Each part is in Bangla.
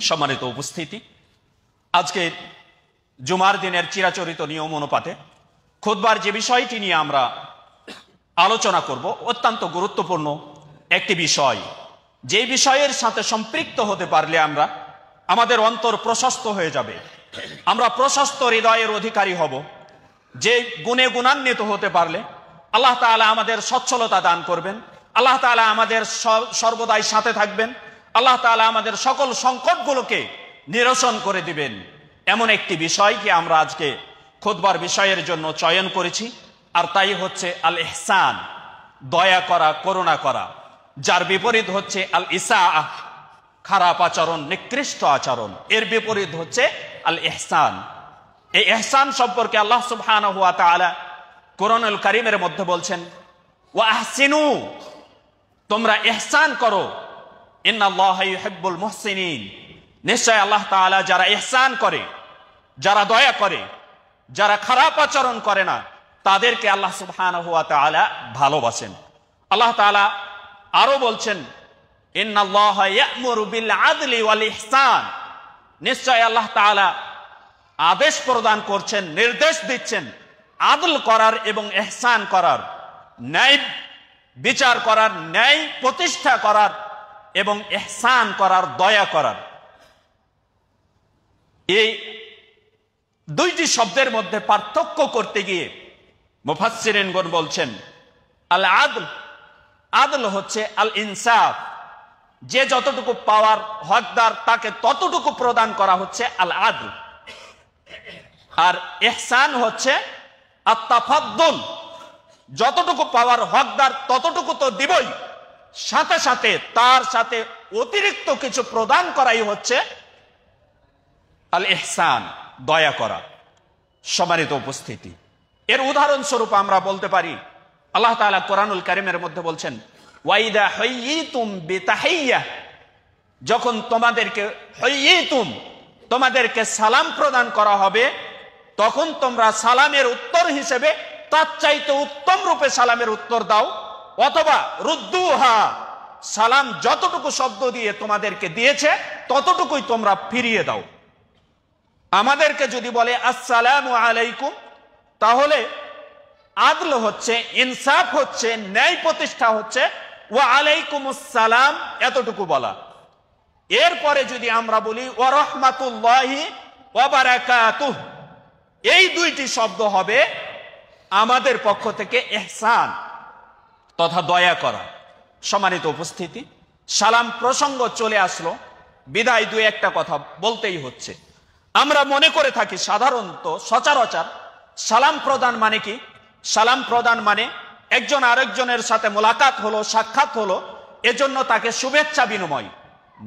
সম্মানিত উপস্থিতি, আজকে জুমার দিনের চিরাচরিত নিয়ম অনুপাতে খুতবার যে বিষয়টি নিয়ে আমরা আলোচনা করব অত্যন্ত গুরুত্বপূর্ণ একটি বিষয়, যে বিষয়ের সাথে সম্পৃক্ত হতে পারলে আমাদের অন্তর প্রশস্ত হয়ে যাবে, আমরা প্রশস্ত হৃদয়ের অধিকারী হব। যে গুণে গুণান্বিত হতে পারলে আল্লাহ তাআলা আমাদের সচ্ছলতা দান করবেন, আল্লাহ তাআলা আমাদের সর্বদাই সাথে থাকবেন, আল্লাহ তাআলা আমাদের সকল সংকটগুলোকে নিরসন করে দিবেন। এমন একটি বিষয়কে আমরা আজকে খুতবার বিষয়ের জন্য চয়ন করেছি, আর তাই হচ্ছে আল ইহসান, দয়া করা, করুণা করা, যার বিপরীত হচ্ছে আল ইসাআ, খারাপ আচরণ, নিকৃষ্ট আচরণ। এর বিপরীত হচ্ছে আল ইহসান। এই ইহসান সম্পর্কে আল্লাহ সুবহানাহু ওয়া তাআলা কোরআনুল কারীমের মধ্যে বলছেন, ওয়া আহসিনু, তোমরা ইহসান করো, ইন্নাল্লাহা ইউহিব্বুল মুহসিনিন, নিশ্চয় আল্লাহ তাআলা যারা ইহসান করে, যারা দয়া করে, যারা খারাপ আচরণ করে না, তাদেরকে আল্লাহ সুবহানাহু ওয়া তাআলা ভালোবাসেন। আল্লাহ তাআলা আরো বলছেন, ইন্নাল্লাহা ইয়া'মুরু বিল আদলি ওয়াল ইহসান, নিশ্চয় আল্লাহ তাআলা আদেশ প্রদান করছেন, নির্দেশ দিচ্ছেন আদল করার এবং ইহসান করার, ন্যায় বিচার করার, ন্যায় প্রতিষ্ঠা করার এবং ইহসান করার, দয়া করার। এই দুইটি শব্দের মধ্যে পার্থক্য করতে গিয়ে মুফাসসিরিনগণ বলছেন, আল আদল, আদল হচ্ছে আল ইনসাফ, যে যতটুকু পাওয়ার হকদার তাকে ততটুকু প্রদান করা হচ্ছে আল আদল। আর ইহসান হচ্ছে আত-তাফাদ্দুল, যতটুকু পাওয়ার হকদার ততটুকু তো দিবই, সাথে সাথে তার সাথে অতিরিক্ত কিছু প্রদান করাই হচ্ছে আল ইহসান, দয়া করা। সম্মানিত উপস্থিতি, এর উদাহরণস্বরূপ আমরা বলতে পারি, আল্লাহ তাআলা কোরআনুল কারীমের মধ্যে বলছেন, ওয়াইদা হুয়্যিতুম বিতাহিয়্যাহ, যখন তোমাদেরকে সালাম প্রদান করা হবে, তখন তোমরা সালামের উত্তর হিসেবে তার চাইতে উত্তম রূপে সালামের উত্তর দাও, অথবা রুদ্দুহা, সালাম যতটুকু শব্দ দিয়ে তোমাদেরকে দিয়েছে ততটুকুই তোমরা ফিরিয়ে দাও। আমাদেরকে যদি বলে আসসালামু আলাইকুম, তাহলে আদল হচ্ছে, ইনসাফ হচ্ছে, ন্যায় প্রতিষ্ঠা হচ্ছে ওয়া আলাইকুমুস সালাম, এতটুকু বলা। এরপরে যদি আমরা বলি ওয়া রাহমাতুল্লাহি ওয়া বারাকাতুহু, এই দুইটি শব্দ হবে আমাদের পক্ষ থেকে ইহসান তথা দয়া করা। সম্মানিত উপস্থিতি, সালাম প্রসঙ্গ চলে আসলো, বিদায় দুই একটা কথা বলতেই হচ্ছে। আমরা মনে করে থাকি সাধারণত, সচরাচর, সালাম প্রদান মানে কি? সালাম প্রদান মানে একজন আরেকজনের সাথে মোলাকাত হলো, সাক্ষাৎ হলো, এজন্য তাকে শুভেচ্ছা বিনিময়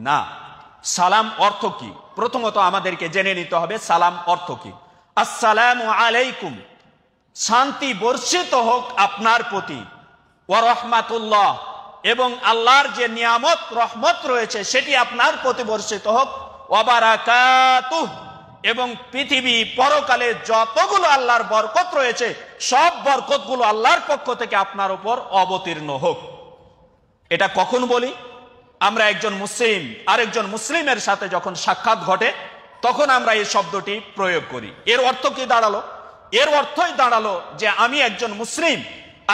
না। সালাম অর্থ কি? প্রথমত আমাদেরকে জেনে নিতে হবে সালাম অর্থ কি। আসসালামু আলাইকুম, শান্তি বর্ষিত হোক আপনার প্রতি, ওয়া রাহমাতুল্লাহ, এবং আল্লাহর যে নিয়ামত রহমত রয়েছে সেটি আপনার প্রতি বর্ষিত হোক, ওয়া বারাকাতুহু, এবং পৃথিবী পরকালে যতগুলো আল্লাহর বরকত রয়েছে সব বরকতগুলো আল্লাহর পক্ষ থেকে আপনার উপর অবতীর্ণ হোক। এটা কখন বলি? আমরা একজন মুসলিম আরেকজন মুসলিমের সাথে যখন সাক্ষাৎ ঘটে তখন আমরা এই শব্দটি প্রয়োগ করি। এর অর্থ কি দাঁড়ালো? এর অর্থই দাঁড়ালো যে আমি একজন মুসলিম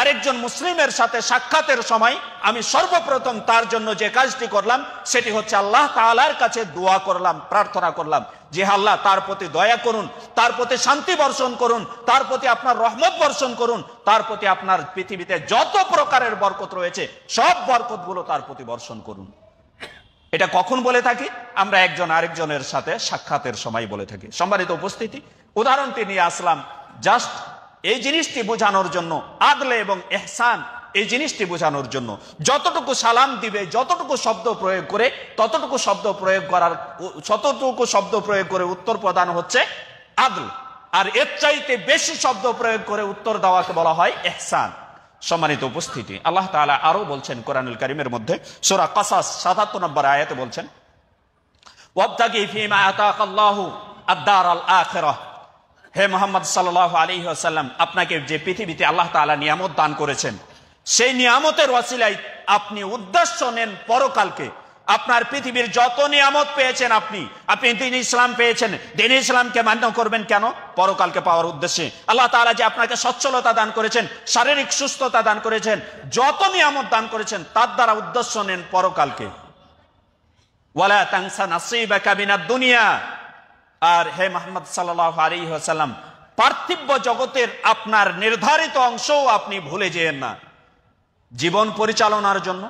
আরেকজন মুসলিমের সাথে সাক্ষাতের সময় আমি সর্বপ্রথম তার জন্য যে কাজটি করলাম সেটি হচ্ছে আল্লাহ তাআলার কাছে দোয়া করলাম, প্রার্থনা করলাম যে আল্লাহ তার প্রতি দয়া করুন, তার প্রতি শান্তি বর্ষণ করুন, তার প্রতি আপনার রহমত বর্ষণ করুন, তার প্রতি আপনার পৃথিবীতে যত প্রকারের বরকত রয়েছে সব বরকতগুলো তার প্রতি বর্ষণ করুন। এটা কখন বলে থাকি? আমরা একজন আরেকজনের সাথে সাক্ষাতের সময় বলে থাকি। সম্মানিত উপস্থিতি, উদাহরণটি নিয়ে আসলাম জাস্ট এই জিনিসটি বোঝানোর জন্য, আদলে এবং ইহসান এই জিনিসটি বোঝানোর জন্য। যতটুকু সালাম দিবে, যতটুকু শব্দ প্রয়োগ করে, ততটুকু শব্দ প্রয়োগ করে উত্তর প্রদান হচ্ছে আদল, আর এর চাইতে বেশি শব্দ প্রয়োগ করে উত্তর দেওয়াকে বলা হয় ইহসান। সম্মানিত উপস্থিতি, আল্লাহ তাআলা আরো বলছেন কোরআনুল কারীমের মধ্যে, সূরা কাসাস ৭৭ নম্বর আয়াতে বলছেন, ওয়াবতাগি ফীমা আতাকাল্লাহু আদ-দারাল আখিরাহ, হে মুহাম্মদ সাল্লাল্লাহু আলাইহি ওয়াসাল্লাম, আপনাকে যে পৃথিবীতে আল্লাহ তাআলা নিয়ামত দান করেছেন সেই নিয়ামতের ওয়াসিলায় আপনি উদ্দেশ্য নেন পরকালকে, আপনার পৃথিবীর যত নিয়ামত পেয়েছেন, আপনি দ্বীন ইসলাম পেয়েছেন, দ্বীন ইসলামকে মান্য করবেন কেন? পরকালকে পাওয়ার উদ্দেশ্যে। আল্লাহ তাআলা যে আপনাকে সচ্ছলতা দান করেছেন, শারীরিক সুস্থতা দান করেছেন, যত নিয়ামত দান করেছেন, তার দ্বারা উদ্দেশ্য নেন পরকালকে। ওয়ালা তানসা নাসীবাকা মিনাদ দুনিয়া। আর হে মুহাম্মদ সাল্লাল্লাহু আলাইহি ওয়াসাল্লাম, পার্থিব জগতের আপনার নির্ধারিত অংশও আপনি ভুলে যেয়েন না। জীবন পরিচালনার জন্য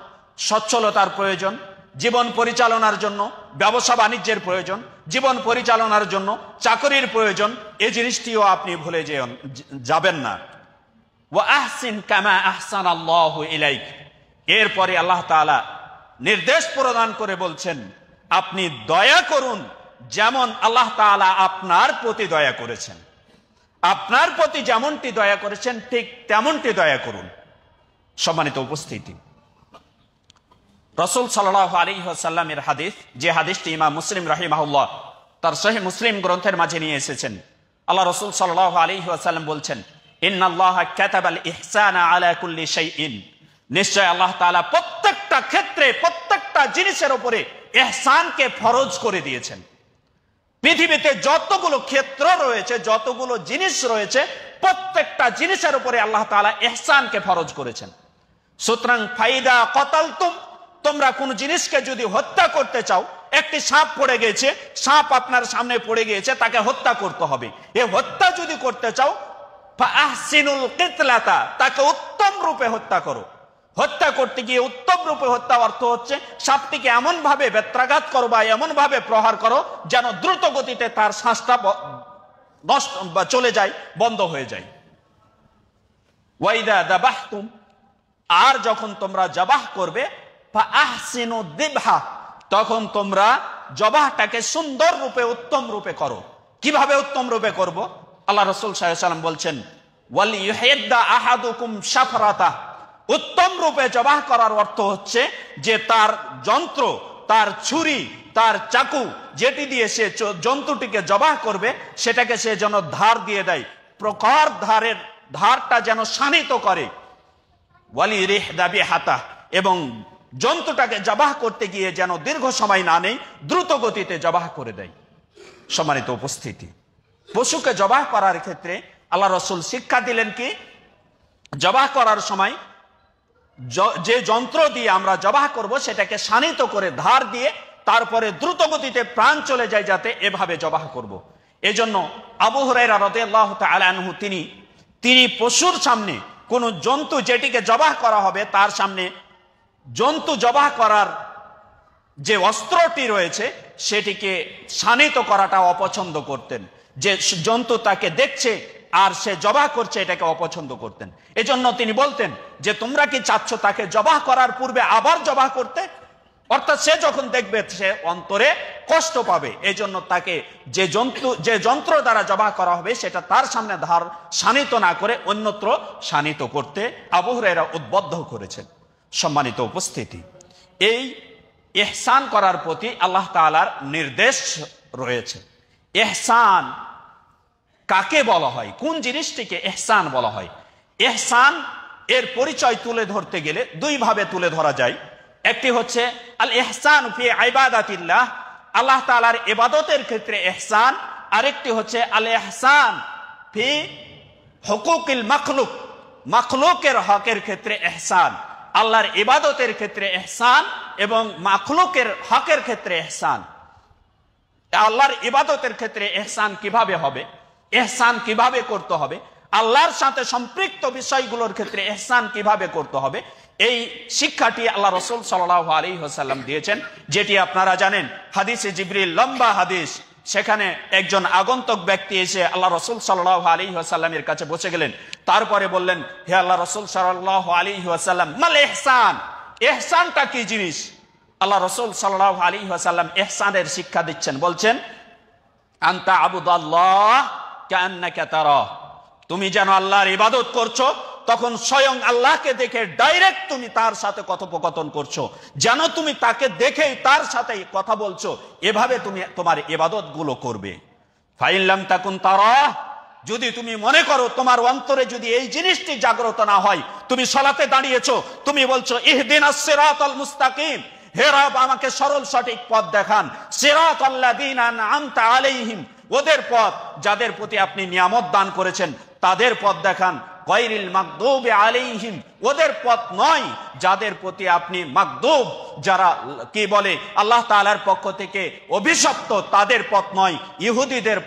সচ্ছলতার প্রয়োজন, জীবন পরিচালনার জন্য ব্যবসা বাণিজ্যের প্রয়োজন, জীবন পরিচালনার জন্য চাকরির প্রয়োজন, এই জিনিসটিও আপনি ভুলে যাবেন না। ওয়া আহসিন কামা আহসানাল্লাহু ইলাইক। এরপরে আল্লাহ তাআলা নির্দেশ প্রদান করে বলছেন, আপনি দয়া করুন যেমন আল্লাহ তাআলা আপনার প্রতি দয়া করেছেন। আপনার প্রতি যেমনটি দয়া করেছেন ঠিক তেমনটি দয়া করুন। সম্মানিত উপস্থিতি, রাসূল সাল্লাল্লাহু আলাইহি ওয়াসাল্লামের হাদিস, যে হাদিসটি ইমাম মুসলিম রাহিমাহুল্লাহ তার সহিহ মুসলিম গ্রন্থের মাঝে নিয়ে এসেছেন, আল্লাহ রাসূল সাল্লাল্লাহু আলাইহি ওয়াসাল্লাম বলছেন, ইন্নাল্লাহা কাতাবাল ইহসানা আলা কুল্লি শাইইন। নিশ্চয় আল্লাহ তাআলা প্রত্যেকটা ক্ষেত্রে, প্রত্যেকটা জিনিসের উপরে ইহসানকে ফরজ করে দিয়েছেন। পৃথিবীতে যতগুলো ক্ষেত্র রয়েছে, যতগুলো জিনিস রয়েছে, প্রত্যেকটা জিনিসের উপরে আল্লাহ তাআলা ইহসানকে ফরজ করেছেন। সুতরাং ফাইদা কতালতুম, তোমরা কোন জিনিসকে যদি হত্যা করতে চাও, একটি সাপ পড়ে গেছে, সাপ আপনার সামনে পড়ে গিয়েছে, তাকে হত্যা করতে হবে। এই হত্যা যদি করতে চাও, ফাআহসিনুল কিতলাতা, তাকে উত্তম রূপে হত্যা করো। হত্যা করতে গিয়ে উত্তম রূপে হত্যা অর্থ হচ্ছে সাপটিকে এমন ভাবে বেত্রাঘাত করো বা এমন ভাবে প্রহার করো যেন দ্রুত গতিতে তার শ্বাসটা নষ্ট বা চলে যায়, বন্ধ হয়ে যায়। ওয়াইদা দাবাহতুম, আর যখন তোমরা জবাহ করবে, ফাআহসিনু দিবহা, তখন তোমরা জবাহটাকে সুন্দর রূপে, উত্তম রূপে করো। কিভাবে উত্তম রূপে করব? আল্লাহ রাসূল সাল্লাল্লাহু আলাইহি ওয়াসাল্লাম বলছেন, ওয়াল ইউহিদ্দা আহাদুকুম শাফরাতা। উত্তম রূপে জবাহ করার অর্থ হচ্ছে যে তার যন্ত্র, তার ছুরি, তার চাকু, যেটি দিয়ে সে জন্তুটিকে জবাহ করবে, সেটাকে সে যেন ধার দিয়ে দেয়, প্রখর ধারটা যেন শানিত করে। ওয়ালি রিহদা বিহাতা, এবং জন্তুটাকে জবাহ করতে গিয়ে যেন দীর্ঘ সময় না নেই, দ্রুত গতিতে জবাহ করে দেয়। সম্মানিত উপস্থিতি, পশুকে জবাহ করার ক্ষেত্রে আল্লাহ রাসূল শিক্ষা দিলেন কি, জবাহ করার সময় যে যন্ত্র দিয়ে আমরা জবাহ করব সেটাকে শানিত করে ধার দিয়ে তারপরে দ্রুত গতিতে প্রাণ চলে যায়, যাতে এভাবে জবাহ করব। এজন্য আবু হুরায়রা রাদিয়াল্লাহু তাআলা আনহু তিনি পশুর সামনে কোন জন্তু যেটিকে জবাহ করা হবে তার সামনে জন্তু জবাহ করার যে অস্ত্রটি রয়েছে সেটিকে শানিত করাটা অপছন্দ করতেন। যে জন্তু তাকে দেখছে আর সে জবাহ করছে, এটাকে অপছন্দ করতেন। এজন্য তিনি বলতেন যে তোমরা কি চাচ্ছ তাকে জবাহ করার পূর্বে আবার জবাহ করতে? অর্থাৎ সে যখন দেখবে সে অন্তরে কষ্ট পাবে, এজন্য তাকে যে যন্ত্র দ্বারা জবাহ করা হবে সেটা তার সামনে ধার শানিত না করে অন্যত্র শানিত করতে আবু হুরায়রা উদ্বুদ্ধ করেছেন। সম্মানিত উপস্থিতি, এই ইহসান করার প্রতি আল্লাহ তাআলার নির্দেশ রয়েছে। ইহসান কাকে বলা হয়, কোন জিনিসটিকে ইহসান বলা হয়? ইহসান এর পরিচয় তুলে ধরতে গেলে দুই ভাবে তুলে ধরা যায়। একটি হচ্ছে আল ইহসান ফি ইবাদাতিল্লাহ, আল্লাহ তাআলার ইবাদতের ক্ষেত্রে ইহসান। আরেকটি হচ্ছে আল ইহসান ফি হুকুকিল মাখলুক, মাখলুকের হকের ক্ষেত্রে ইহসান। আল্লাহর ইবাদতের ক্ষেত্রে ইহসান এবং মাখলুকের হকের ক্ষেত্রে ইহসান। আল্লাহর ইবাদতের ক্ষেত্রে ইহসান কিভাবে হবে, ইহসান কিভাবে করতে হবে, আল্লাহর সাথে সম্পৃক্ত বিষয়গুলোর ক্ষেত্রে ইহসান কিভাবে করতে হবে, এই শিক্ষাটি আল্লাহ রাসূল সাল্লাল্লাহু আলাইহি ওয়াসাল্লাম দিয়েছেন, যেটি আপনারা জানেন। হাদিসে জিবরিল, লম্বা হাদিস, সেখানে একজন আগন্তুক ব্যক্তি এসে আল্লাহ রাসূল সাল্লাল্লাহু আলাইহি ওয়াসাল্লামের কাছে বসে গেলেন। তারপরে বললেন, হে আল্লাহ রাসূল সাল্লাল্লাহু আলাইহি ওয়াসাল্লাম, মাল ইহসান, ইহসানটা কি জিনিস? আল্লাহ রাসূল সাল্লাল্লাহু আলাইহি ওয়াসাল্লাম ইহসানের শিক্ষা দিচ্ছেন, বলছেন, আনতা আবুদাল্লাহ কান্নাকা তারা, তুমি যেন আল্লাহর ইবাদত করছো তখন স্বয়ং আল্লাহকে দেখে ডাইরেক্ট তুমি তার সাথে কথোপকথন করছো, যেন তুমি তাকে দেখেই তার সাথে কথা বলছো, এভাবে তুমি তোমার ইবাদত গুলো করবে। ফাইন লাম তাকুন তারা, যদি তুমি মনে করো তোমার অন্তরে যদি এই জিনিসটি জাগ্রত না হয়, তুমি সালাতে দাঁড়িয়েছো, তুমি বলছো ইহদিনাস সিরাতাল মুস্তাকিম, হে রব আমাকে সরল সঠিক পথ দেখান। সিরাতাল্লাযীনা আন'আমতা আলাইহিম, ওদের পথ যাদের প্রতি আপনি নিয়ামত দান করেছেন তাদের পথ দেখান। গায়রিল মাগদুবি আলাইহিম, ওদের পথ নয় যাদের প্রতি আপনি মাগদুব, যারা কি বলে আল্লাহ তাআলার পক্ষ থেকে অভিশপ্ত, তাদের পথ নয়, ইহুদিদের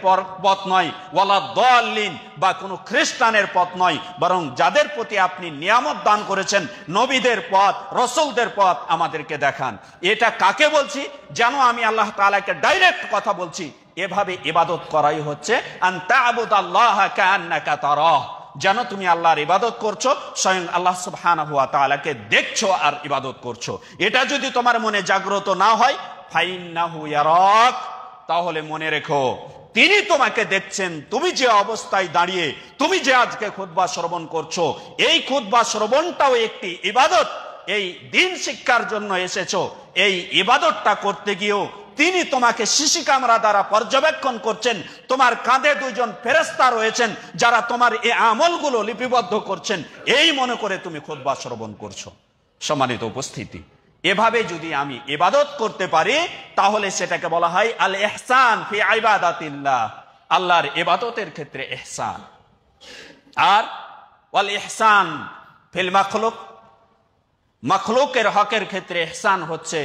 পথ নয়, ওয়ালা দাল্লিন বা কোনো খ্রিস্টানের পথ নয়, বরং যাদের প্রতি আপনি নিয়ামত দান করেছেন নবীদের পথ, রাসূলদের পথ আমাদেরকে দেখান। এটা কাকে বলছি? যেন আমি আল্লাহ তাআলাকে ডাইরেক্ট কথা বলছি। এভাবে ইবাদত করাই হচ্ছে আন তা'বুদাল্লাহা কাআন্নাকা তারাহ, যেন তুমি আল্লাহর ইবাদত করছো, স্বয়ং আল্লাহ সুবহানাহু ওয়া তাআলাকে দেখছো আর ইবাদত করছো। এটা যদি তোমার মনে জাগ্রত না হয়, ফাইন্নাহু ইয়ারাক, তাহলে মনে রেখো তিনি তোমাকে দেখছেন। তুমি যে অবস্থায় দাঁড়িয়ে তুমি যে আজকে খুতবা শ্রবণ করছো, এই খুতবা শ্রবণটাও একটি ইবাদত। এই দিন শিক্ষার জন্য এসেছো, এই ইবাদতটা করতে গিয়েও তিনি তোমাকে শিশি ক্যামেরা দ্বারা পর্যবেক্ষণ করছেন। তোমার কাঁধে দুইজন ফেরেশতা রয়েছেন যারা তোমার এই আমলগুলো লিপিবদ্ধ করছেন। এই মনে করে তুমি খুতবা শ্রবণ করছো। সম্মানিত উপস্থিতি, এভাবে যদি আমি ইবাদত করতে পারি তাহলে সেটাকে বলা হয় আল ইহসান ফি ইবাদাতিল্লাহ, আল্লাহর ইবাদতের ক্ষেত্রে ইহসান। আর ওয়াল ইহসান ফিল মাখলুক, মাখলুকের হকের ক্ষেত্রে ইহসান হচ্ছে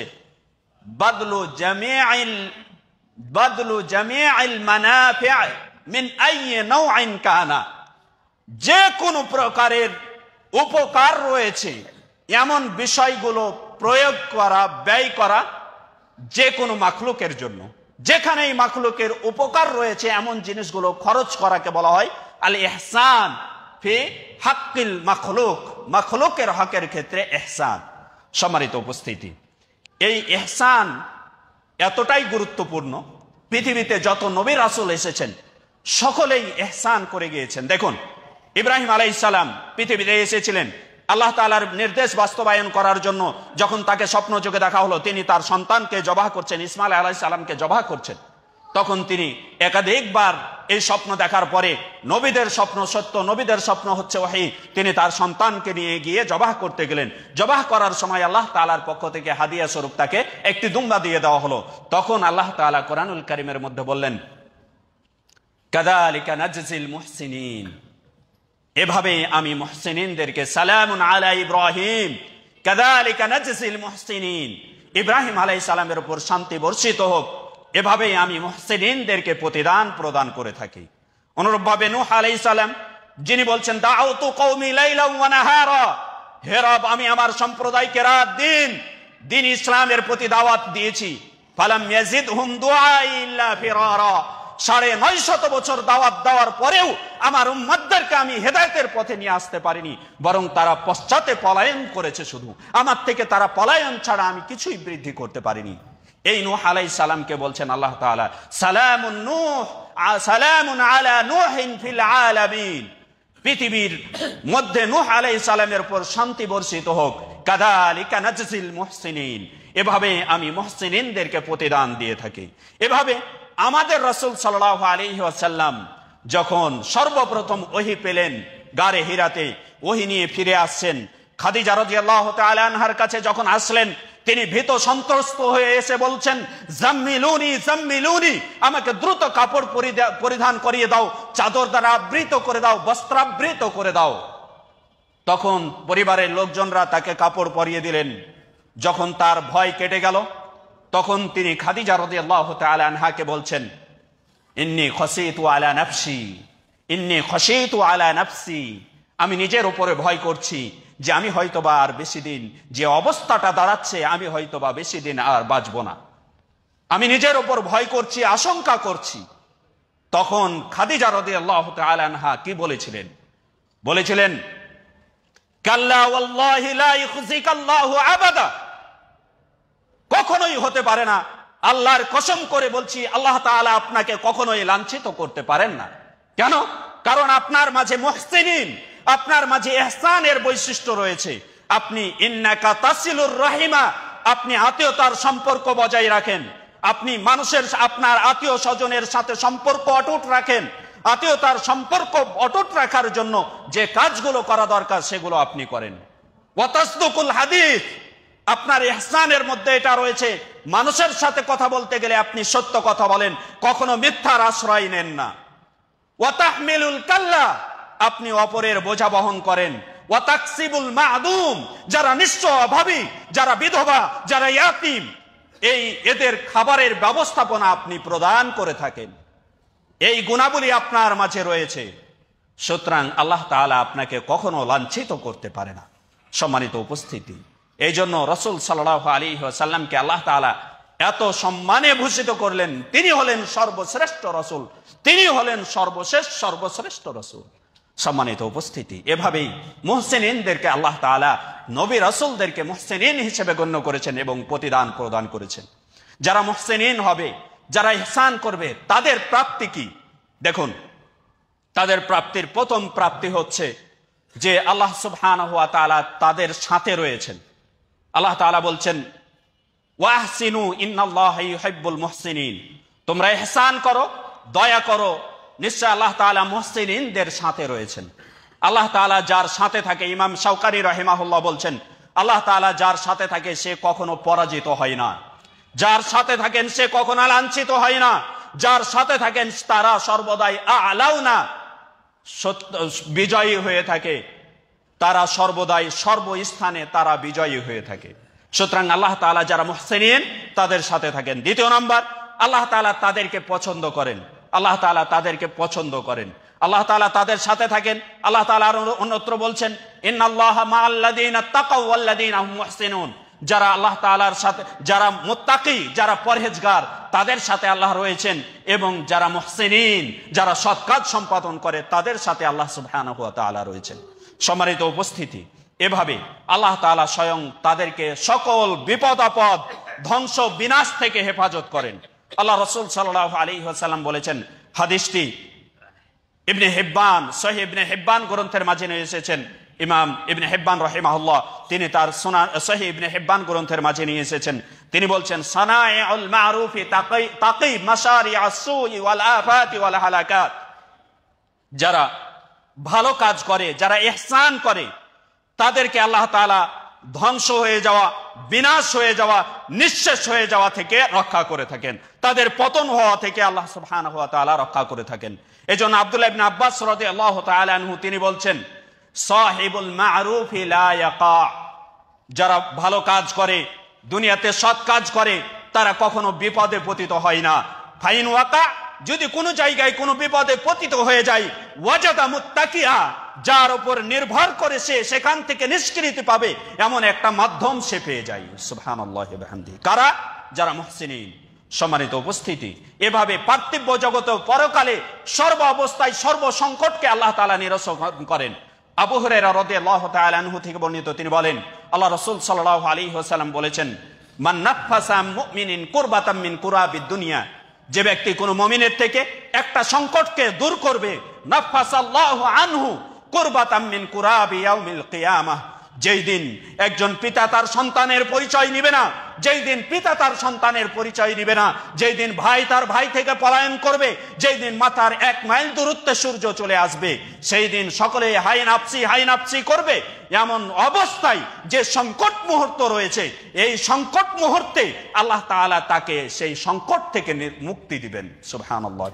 বাদলু জামিআল মানাফি' মিন আইয়ি নাও'ইন কানা, যে কোনো প্রকারের উপকার রয়েছে এমন বিষয়গুলো প্রয়োগ করা, ব্যয় করা যে কোনো মাখলুকের জন্য। যেখানেই মাখলুকের উপকার রয়েছে এমন জিনিসগুলো খরচ করাকে বলা হয় আল ইহসান ফি হাক্কিল মাখলুক, মাখলুকের হকের ক্ষেত্রে ইহসান। সম্মানিত উপস্থিতি, এই ইহসান এতটাই গুরুত্বপূর্ণ, পৃথিবীতে যত নবী রাসূল এসেছেন সকলেই ইহসান করে গিয়েছেন। দেখুন, ইব্রাহিম আলাইহিস সালাম পৃথিবীতে এসেছিলেন আল্লাহ তাআলার নির্দেশ বাস্তবায়ন করার জন্য। যখন তাকে স্বপ্ন যোগে দেখা হলো তিনি তার সন্তানকে জবাহ করছেন, ইসমাইল আলাইহিস সালামকে জবাহ করছেন, তখন তিনি একাধিকবার এই স্বপ্ন দেখার পরে নবীদের স্বপ্ন সত্য, নবীদের স্বপ্ন হচ্ছে ওহী, তিনি তার সন্তানকে নিয়ে গিয়ে জবাহ করতে গেলেন। জবাহ করার সময় আল্লাহ তাআলার পক্ষ থেকে হাদিয়া স্বরূপ তাকে একটি দুম্বা দিয়ে দেওয়া হলো। তখন আল্লাহ তাআলা কোরআনুল কারীমের মধ্যে বললেন, কাযালিকা নাজজিল মুহসিনিন, এভাবে আমি মুহসিনিনদেরকে, সালামুন আলা ইব্রাহিম কাযালিকা নাজজিল মুহসিনিন, ইব্রাহিম আলাইহিস সালামের উপর শান্তি বর্ষিত হোক, এভাবেই আমি মুহসিনিনদেরকে প্রতিদান প্রদান করে থাকি। অনুরূপভাবে নূহ আলাইহিস সালাম, যিনি বলছেন দাউতু কওমি লাইলা ওয়া নাহারা, হে রব আমি আমার সম্প্রদায়কে রাত দিন ইসলামের প্রতি দাওয়াত দিয়েছি। ফালাম ইয়াজিদহুম দুআই ইল্লা ফিরারা, ৯৫০ বছর দাওয়াত দেওয়ার পরেও আমার উম্মতদেরকে আমি হেদায়েতের পথে নিয়ে আসতে পারিনি, বরং তারা পশ্চাতে পলায়ন করেছে। শুধু আমার থেকে তারা পলায়ন ছাড়া আমি কিছুই বৃদ্ধি করতে পারিনি। এই নূহ আলাইহিস সালামকে বলছেন আল্লাহ তাআলা, সালামুন আলা নূহিন ফিল আলামিন, পৃথিবীর মধ্যে নূহ আলাইহিস সালামের উপর শান্তি বর্ষিত হোক। কাযালিকা নাজজিল মুহসিনিন, এভাবে আমি মুহসিনিনদেরকে প্রতিদান দিয়ে থাকি। এভাবে আমাদের রাসূল সাল্লাল্লাহু আলাইহি ওয়াসাল্লাম যখন সর্বপ্রথম ওহী পেলেন গারে হিরাতে, ওহী নিয়ে ফিরে আসছেন, খাদিজা রাদিয়াল্লাহু তাআলা আনহার কাছে যখন আসলেন তিনি ভীত সন্ত্রস্ত হয়ে এসে বলছেন, জাম্মিলুনি জাম্মিলুনি, আমাকে দ্রুত কাপড় পরিধান করিয়ে দাও, চাদর দ্বারা আবৃত করে দাও, বস্ত্রাবৃত করে দাও। তখন পরিবারের লোকজনরা তাকে কাপড় পরিয়ে দিলেন। যখন তার ভয় কেটে গেল তখন তিনি খাদিজা রাদিয়াল্লাহু তাআলা আনহাকে বলছেন, ইন্নী খাশীতু আলা নাফসি, ইন্নী খাশীতু আলা নাফসি, আমি নিজের উপরে ভয় করছি যে আমি হয়তোবা আর বেশি দিন, যে অবস্থাটা দাঁড়াচ্ছে আমি হয়তোবা বেশি দিন আর বাঁচব না, আমি নিজের উপর ভয় করছি, আশঙ্কা করছি। তখন খাদিজা রাদিয়াল্লাহু তাআলা আনহা কি বলেছিলেন? বলেছিলেন, কাল্লা ওয়াল্লাহি লা ইখজিকাল্লাহু আবাদা, কখনোই হতে পারে না, আল্লাহর কসম করে বলছি আল্লাহ তাআলা আপনাকে কখনোই লাঞ্ছিত করতে পারেন না। কেন? কারণ আপনার মাঝে মুহসিনিন, আপনার মাঝে ইহসানের বৈশিষ্ট্য রয়েছে। আপনি ইন্নাকা তাসিলুর রাহিমা, আপনি আত্মীয়তার সম্পর্ক বজায় রাখেন, আপনি মানুষের, আপনার আত্মীয় স্বজনের সাথে সম্পর্ক অটুট রাখেন। আত্মীয়তার সম্পর্ক অটুট রাখার জন্য যে কাজগুলো করা দরকার সেগুলো আপনি করেন। ওয়া তাসদুকুল হাদিস, আপনার ইহসানের মধ্যে এটা রয়েছে, মানুষের সাথে কথা বলতে গেলে আপনি সত্য কথা বলেন, কখনো মিথ্যার আশ্রয় নেন না। ওয়া তাহমিলুল কাল্লা, আপনি অপরের বোঝা বহন করেন। ওয়া তাকসিবুল মাদুম, যারা নিঃস্ব অভাবী, যারা বিধবা, যারা ইয়াতীম, এদের খাবারের ব্যবস্থাপনা আপনি প্রদান করে থাকেন। এই গুণাবলী আপনার মাঝে রয়েছে, সুতরাং আল্লাহ তাআলা আপনাকে কখনো লাঞ্ছিত করতে পারে না। সম্মানিত উপস্থিতি, এই জন্য রাসূল সাল্লাল্লাহু আলাইহি ওয়াসাল্লামকে আল্লাহ তাআলা এত সম্মানে ভূষিত করলেন। তিনি হলেন সর্বশ্রেষ্ঠ রাসূল, তিনি হলেন সর্বশ্রেষ্ঠ রাসূল। সম্মানিত উপস্থিতি, এভাবেই মুহসিনিনদেরকে আল্লাহ তাআলা নবী রাসূলদেরকে মুহসিনিন হিসেবে গণ্য করেছেন এবং প্রতিদান প্রদান করেছেন। যারা মুহসিনিন হবে, যারা ইহসান করবে, তাদের প্রাপ্তি কি? দেখুন, তাদের প্রাপ্তির প্রথম প্রাপ্তি হচ্ছে যে আল্লাহ সুবহানাহু ওয়া তাআলা তাদের সাথে রয়েছেন। আল্লাহ তাআলা বলছেন, ওয়াহসিনু ইন্নাল্লাহা ইউহিব্বুল মুহসিনিন, তোমরা ইহসান করো, দয়া করো, নিশ্চয় আল্লাহ তাআলা মুহসিনিনদের সাথে রয়েছেন। আল্লাহ তাআলা যার সাথে থাকে, ইমাম শাওকানি রাহিমাহুল্লাহ বলছেন, আল্লাহ তাআলা যার সাথে থাকে সে কখনো পরাজিত হয় না, যার সাথে থাকেন সে কখনো লাঞ্ছিত হয় না, যার সাথে থাকেন তারা সর্বদাই আ'লাউনা, বিজয়ী হয়ে থাকে, তারা সর্বদাই সর্বস্থানে তারা বিজয়ী হয়ে থাকে। সুতরাং আল্লাহ তাআলা যারা মুহসিনিন তাদের সাথে থাকেন। দ্বিতীয় নাম্বার, আল্লাহ তাআলা তাদেরকে পছন্দ করেন। আল্লাহ তাআলা তাদেরকে পছন্দ করেন, আল্লাহ তাআলা তাদের সাথে থাকেন। আল্লাহ তাআলা অন্যত্র বলছেন, ইন্নাল্লাহা মা'আল্লাযীনা তাকাউ ওয়াল্লাযীনা হুম মুহসিনুন, যারা আল্লাহ তাআলার সাথে, যারা মুত্তাকি, যারা পরহেজগার, তাদের সাথে আল্লাহ রয়েছেন, এবং যারা মুহসিনিন, যারা সৎ কাজ সম্পাদন করে, তাদের সাথে আল্লাহ সুবহানাহু ওয়া তাআলা রয়েছেন। সম্মানিত উপস্থিতি, এভাবে আল্লাহ তাআলা স্বয়ং তাদেরকে সকল বিপদ আপদ, ধ্বংস, বিনাশ থেকে হেফাজত করেন। আল্লাহ রাসূল সাল্লাল্লাহু আলাইহি ওয়াসাল্লাম বলেছেন, হাদিসটি ইবনে হিব্বান, সহিহ ইবনে হিব্বান গ্রন্থের মাঝে নিয়ে এসেছেন। ইমাম ইবনে হিব্বান রাহিমাহুল্লাহ তিনি তার সহিহ ইবনে হিব্বান গ্রন্থের মাঝে নিয়ে এসেছেন। তিনি বলছেন, সানাইউল মা'রুফি তাকি মাশারিআস সুই ওয়াল আফাতি ওয়াল হালাকাত, যারা ভালো কাজ করে, যারা ইহসান করে, তাদেরকে আল্লাহ তাআলা ধ্বংস হয়ে যাওয়া, বিনাশ হয়ে যাওয়া, নিঃশেষ হয়ে যাওয়া থেকে রক্ষা করে থাকেন, তাদের পতন হওয়া থেকে আল্লাহ সুবহানাহু ওয়া তাআলা রক্ষা করে থাকেন। এজন্য আব্দুল্লাহ ইবনে আব্বাস রাদিয়াল্লাহু তাআলা আনহু তিনি বলছেন, সাহিবুল মা'রুফি লা ইয়াকা, যারা ভালো কাজ করে, দুনিয়াতে সৎ কাজ করে, তারা কখনো বিপদে পতিত হয় না। ফাইন ওয়াকা, যদি কোনো জায়গায় কোনো বিপদে পতিত হয়ে যায়, ওয়াজাদা মুত্তাকিয়া, যার উপর নির্ভর করে সে সেখান থেকে নিষ্কৃতি পাবে, এমন একটা মাধ্যম সে পেয়ে যায়। সুবহানাল্লাহি ওয়া বিহামদিহি। কারা? যারা মুহসিনিন। সম্মানিত উপস্থিতি, এভাবে পার্থিব জগতে পরকালে সর্ব অবস্থায় সর্বসংকটকে আল্লাহ তাআলা নিরসন করেন। আবু হুরায়রা রাদিয়াল্লাহু তাআলা আনহু থেকে বর্ণিত, তিনি বলেন, আল্লাহ রাসূল সাল্লাল্লাহু আলাইহি ওয়াসাল্লাম বলেছেন, মান নাফাসা মুমিনিন কুরবাতাম মিন কুরাবিদ দুনিয়া, যে ব্যক্তি কোনো মুমিনের থেকে একটা সংকটকে দূর করবে, নাফাসাল্লাহু আনহু কুরবাতাম মিন কুরাবি ইয়াউমিল কিয়ামাহ, যেই দিন একজন পিতা তার সন্তানের পরিচয় নিবে না, যেই দিন পিতা তার সন্তানের পরিচয় নিবে না, যেই দিন ভাই তার ভাই থেকে পলায়ন করবে, যেই দিন মাথার 1 মাইল দূরত্বে সূর্য চলে আসবে, সেই দিন সকলে হাই নাফসি করবে। এমন অবস্থায় যে সংকট মুহূর্ত রয়েছে, এই সংকট মুহূর্তে আল্লাহ তাআলা তাকে সেই সংকট থেকে মুক্তি দিবেন। সুবহানাল্লাহ।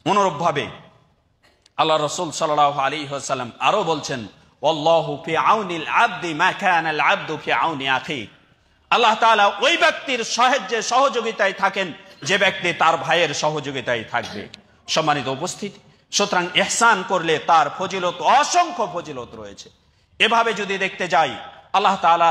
অনুরূপভাবে আল্লাহ রাসূল সাল্লাল্লাহু আলাইহি ওয়াসাল্লাম আরো বলছেন, আল্লাহু ফি আউনিল আবদি মা কানা আল আবদু ফি আউনি আখি, আল্লাহ তাআলা ওই ব্যক্তির সাহায্যে সহযোগিতায় থাকেন যে ব্যক্তি তার ভাইয়ের সহযোগিতায় থাকবে। সম্মানিত উপস্থিতি, সুতরাং ইহসান করলে তার ফজিলত, অসংখ্য ফজিলত রয়েছে। এভাবে যদি দেখতে যাই, আল্লাহ তাআলা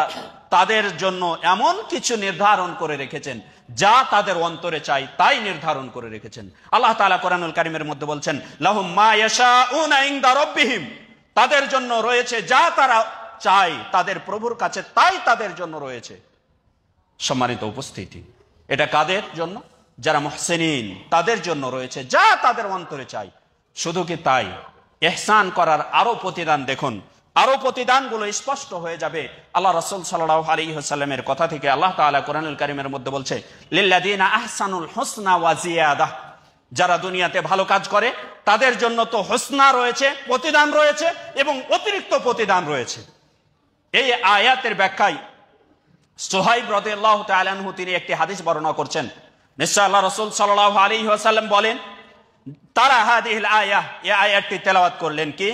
তাদের জন্য এমন কিছু নির্ধারণ করে রেখেছেন, যা তাদের অন্তরে চাই তাই নির্ধারণ করে রেখেছেন। আল্লাহ তাআলা কোরআনুল কারীমের মধ্যে বলছেন, লাহুম মা ইয়াশাউনা ইনদা রাব্বিহিম, তাদের জন্য রয়েছে যা তারা চায় তাদের প্রভুর কাছে, তাই তাদের জন্য রয়েছে। সম্মানিত উপস্থিতি, এটা কাদের জন্য? যারা মুহসিনিন, তাদের জন্য রয়েছে যা তাদের অন্তরে চাই। শুধু কি তাই, ইহসান করার আরো প্রতিদান দেখুন, আরো প্রতিদানগুলো স্পষ্ট হয়ে যাবে আল্লাহ রাসূল সাল্লাল্লাহু আলাইহি ওয়াসাল্লামের কথা থেকে। আল্লাহ তাআলা কোরআনুল কারীমের মধ্যে বলছে, লিল্লাযিনা আহসানুল হুসনা ওয়া জিয়াদা, যারা দুনিয়াতে ভালো কাজ করে তাদের জন্য তো হুসনা রয়েছে, প্রতিদান রয়েছে, এবং অতিরিক্ত প্রতিদান রয়েছে। এই আয়াতের ব্যাখ্যায় সুহাইব রাদিয়াল্লাহু তাআলা আনহু তিনি একটি হাদিস বর্ণনা করছেন, নিশ্চয় আল্লাহ রাসূল সাল্লাল্লাহু আলাইহি ওয়াসাল্লাম বলেন, তারা হাদিহিল আয়াহ, এই আয়াতটি তেলাওয়াত করলেন কি,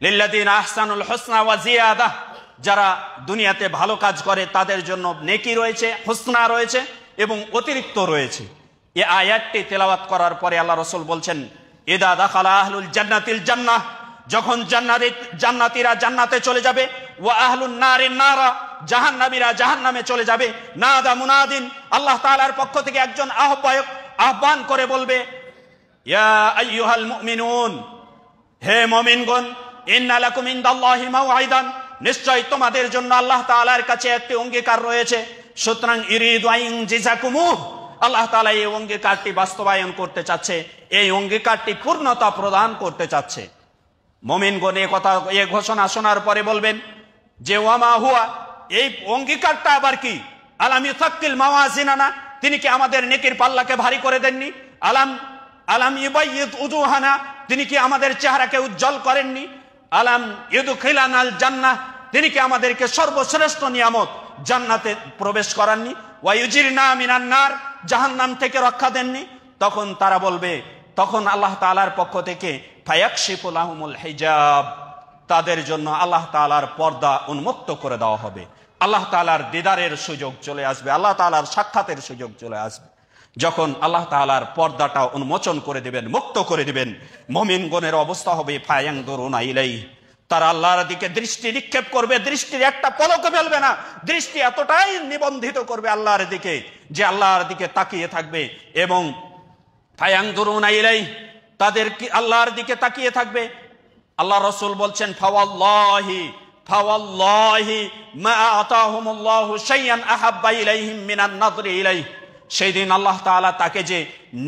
লিল্লাযিনা আহসানুল হুসনা ওয়া জিয়াদা, যারা দুনিয়াতে ভালো কাজ করে তাদের জন্য নেকি রয়েছে, হুসনা রয়েছে এবং অতিরিক্ত রয়েছে। এই আয়াতটি তেলাওয়াত করার পরে আল্লাহ রাসূল বলছেন, ইদা দাখালা আহলুল জান্নাতিল জান্নাহ, যখন জান্নাতীরা জান্নাতে চলে যাবে, ওয়া আহলুন নারিন নারা, জাহান্নামীরা জাহান্নামে চলে যাবে, নাদা মুনাদিন, আল্লাহ তাআলার পক্ষ থেকে একজন আহ্বায়ক আহ্বান করে বলবে, ইয়া আইয়ুহাল মুমিনুন, হে মুমিনগণ, ইন্না লাকুম ইনদাল্লাহি মাওঈদান, নিশ্চয় তোমাদের জন্য আল্লাহ তাআলার কাছে একটি অঙ্গীকার রয়েছে, সুতরাং ইরিদু আইন জিজাকুমুহ, আল্লাহ তাআলা এই অঙ্গীকারটি বাস্তবায়ন করতে চাচ্ছে, এই অঙ্গীকারটি পূর্ণতা প্রদান করতে চাচ্ছে। মুমিনগণ এই কথা, এই ঘোষণা শোনার পরে বলবেন যে ওয়ামা হুয়া, এই অঙ্গীকারটা আবার কি, আলাম ইউসাক্কিল মাওয়াজিনানা, তিনি কি আমাদের নেকির পাল্লাকে ভারী করে দেননি, আলাম ইউবাইয়িদ উজুহানা, তিনি কি আমাদের চেহারাকে উজ্জ্বল করেননি, আলাম ইউদখিলানাল জান্নাহ, তিনি কি আমাদেরকে সর্বশ্রেষ্ঠ নিয়ামত জান্নাতে প্রবেশ করাননি, ওয়া ইউজিরনা মিনান নার, জাহান্নাম থেকে রক্ষা দেননি। তখন তারা বলবে, তখন আল্লাহ তাআলার পক্ষ থেকে ফায়াকশিফু লাহুমুল হিজাব, তাদের জন্য আল্লাহ তাআলার পর্দা উন্মুক্ত করে দেওয়া হবে, আল্লাহ তাআলার দিদারের সুযোগ চলে আসবে, আল্লাহ তাআলার সাক্ষাতের সুযোগ চলে আসবে। যখন আল্লাহ তাআলার পর্দাটা উন্মোচন করে দিবেন, মুক্ত করে দিবেন, মুমিনগণের অবস্থা হবে ফায়ানদুরুনা ইলাইহি, তারা আল্লাহর দিকে দৃষ্টি নিক্ষেপ করবে, দৃষ্টির একটা পলকও ফেলবে না, দৃষ্টি এতটাই নিবন্ধিত করবে আল্লাহর দিকে যে আল্লাহর দিকে তাকিয়ে থাকবে, এবং ফায়ানদুরুনা ইলাইহি, তাদের কি আল্লাহর দিকে তাকিয়ে থাকবে। আল্লাহ রাসূল বলছেন, ফাওয়াল্লাহি মা আতাহুমুল্লাহু শাইআন আহাব্বা ইলাইহিম মিনান নাযরি ইলাইহি, সেই দিন আল্লাহ তাআলা তাকে যে